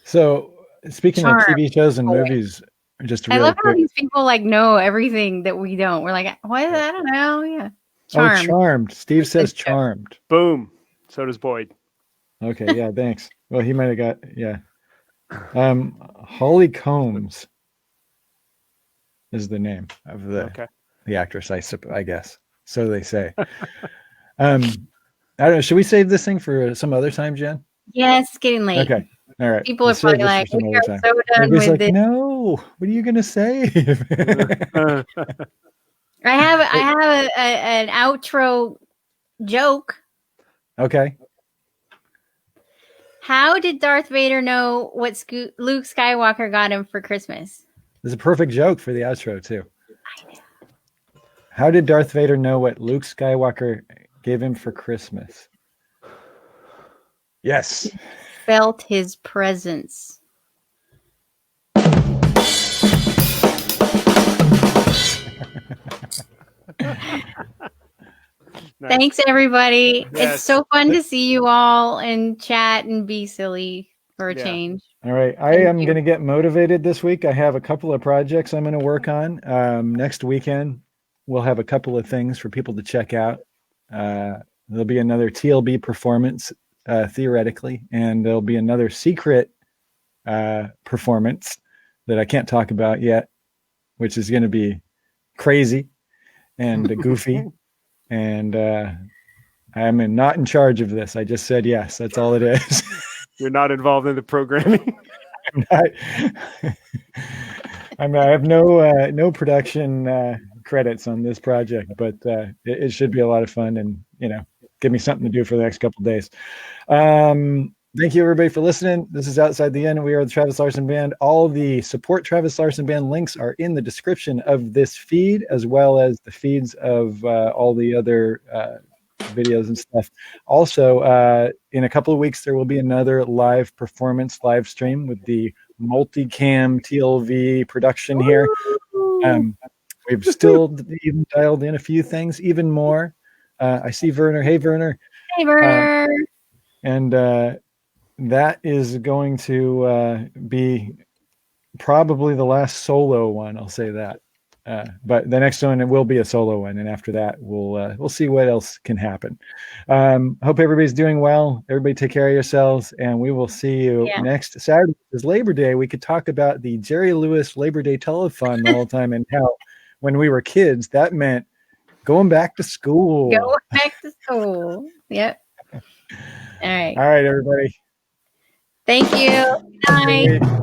So speaking of Charmed. TV shows and movies, just I real love how quick. these people like know everything that we don't. We're like, what? I don't know. Yeah. Charmed. Oh, Charmed. Steve says Charmed. Boom. So does Boyd. Okay, yeah, thanks. Well, he might have got Holly Combs is the name of the actress, I guess. So they say. I don't know. Should we save this thing for some other time, Jen? Yeah, it's getting late. Okay. All right. People are probably like, we are so done Everybody's with like, it. no, what are you gonna save? I have an outro joke. Okay. How did Darth Vader know what Luke Skywalker got him for Christmas? There's a perfect joke for the outro too. I know. How did Darth Vader know what Luke Skywalker gave him for Christmas? Yes. He felt his presence. Nice. Thanks, everybody. Yes. It's so fun to see you all and chat and be silly for a change. All right. I am going to get motivated this week. I have a couple of projects I'm going to work on. Next weekend, we'll have a couple of things for people to check out. There'll be another TLB performance, theoretically, and there'll be another secret performance that I can't talk about yet, which is going to be crazy and goofy. And I'm not in charge of this. I just said yes. That's all it is. You're not involved in the programming. I have no production credits on this project, but it should be a lot of fun, and give me something to do for the next couple of days. Thank you, everybody, for listening. This is Outside the End. We are the Travis Larson Band. All the support Travis Larson Band links are in the description of this feed, as well as the feeds of all the other videos and stuff. Also, in a couple of weeks, there will be another live performance live stream with the multicam TLV production here. We've still even dialed in a few things, even more. I see Werner. Hey, Werner. Hey, Werner. And that is going to be probably the last solo one. I'll say that. But the next one, it will be a solo one, and after that, we'll see what else can happen. Hope everybody's doing well. Everybody take care of yourselves, and we will see you next Saturday. It's Labor Day. We could talk about the Jerry Lewis Labor Day telethon the whole time, and how when we were kids, that meant going back to school. Going back to school. Yep. All right. All right, everybody. Thank you. Good night.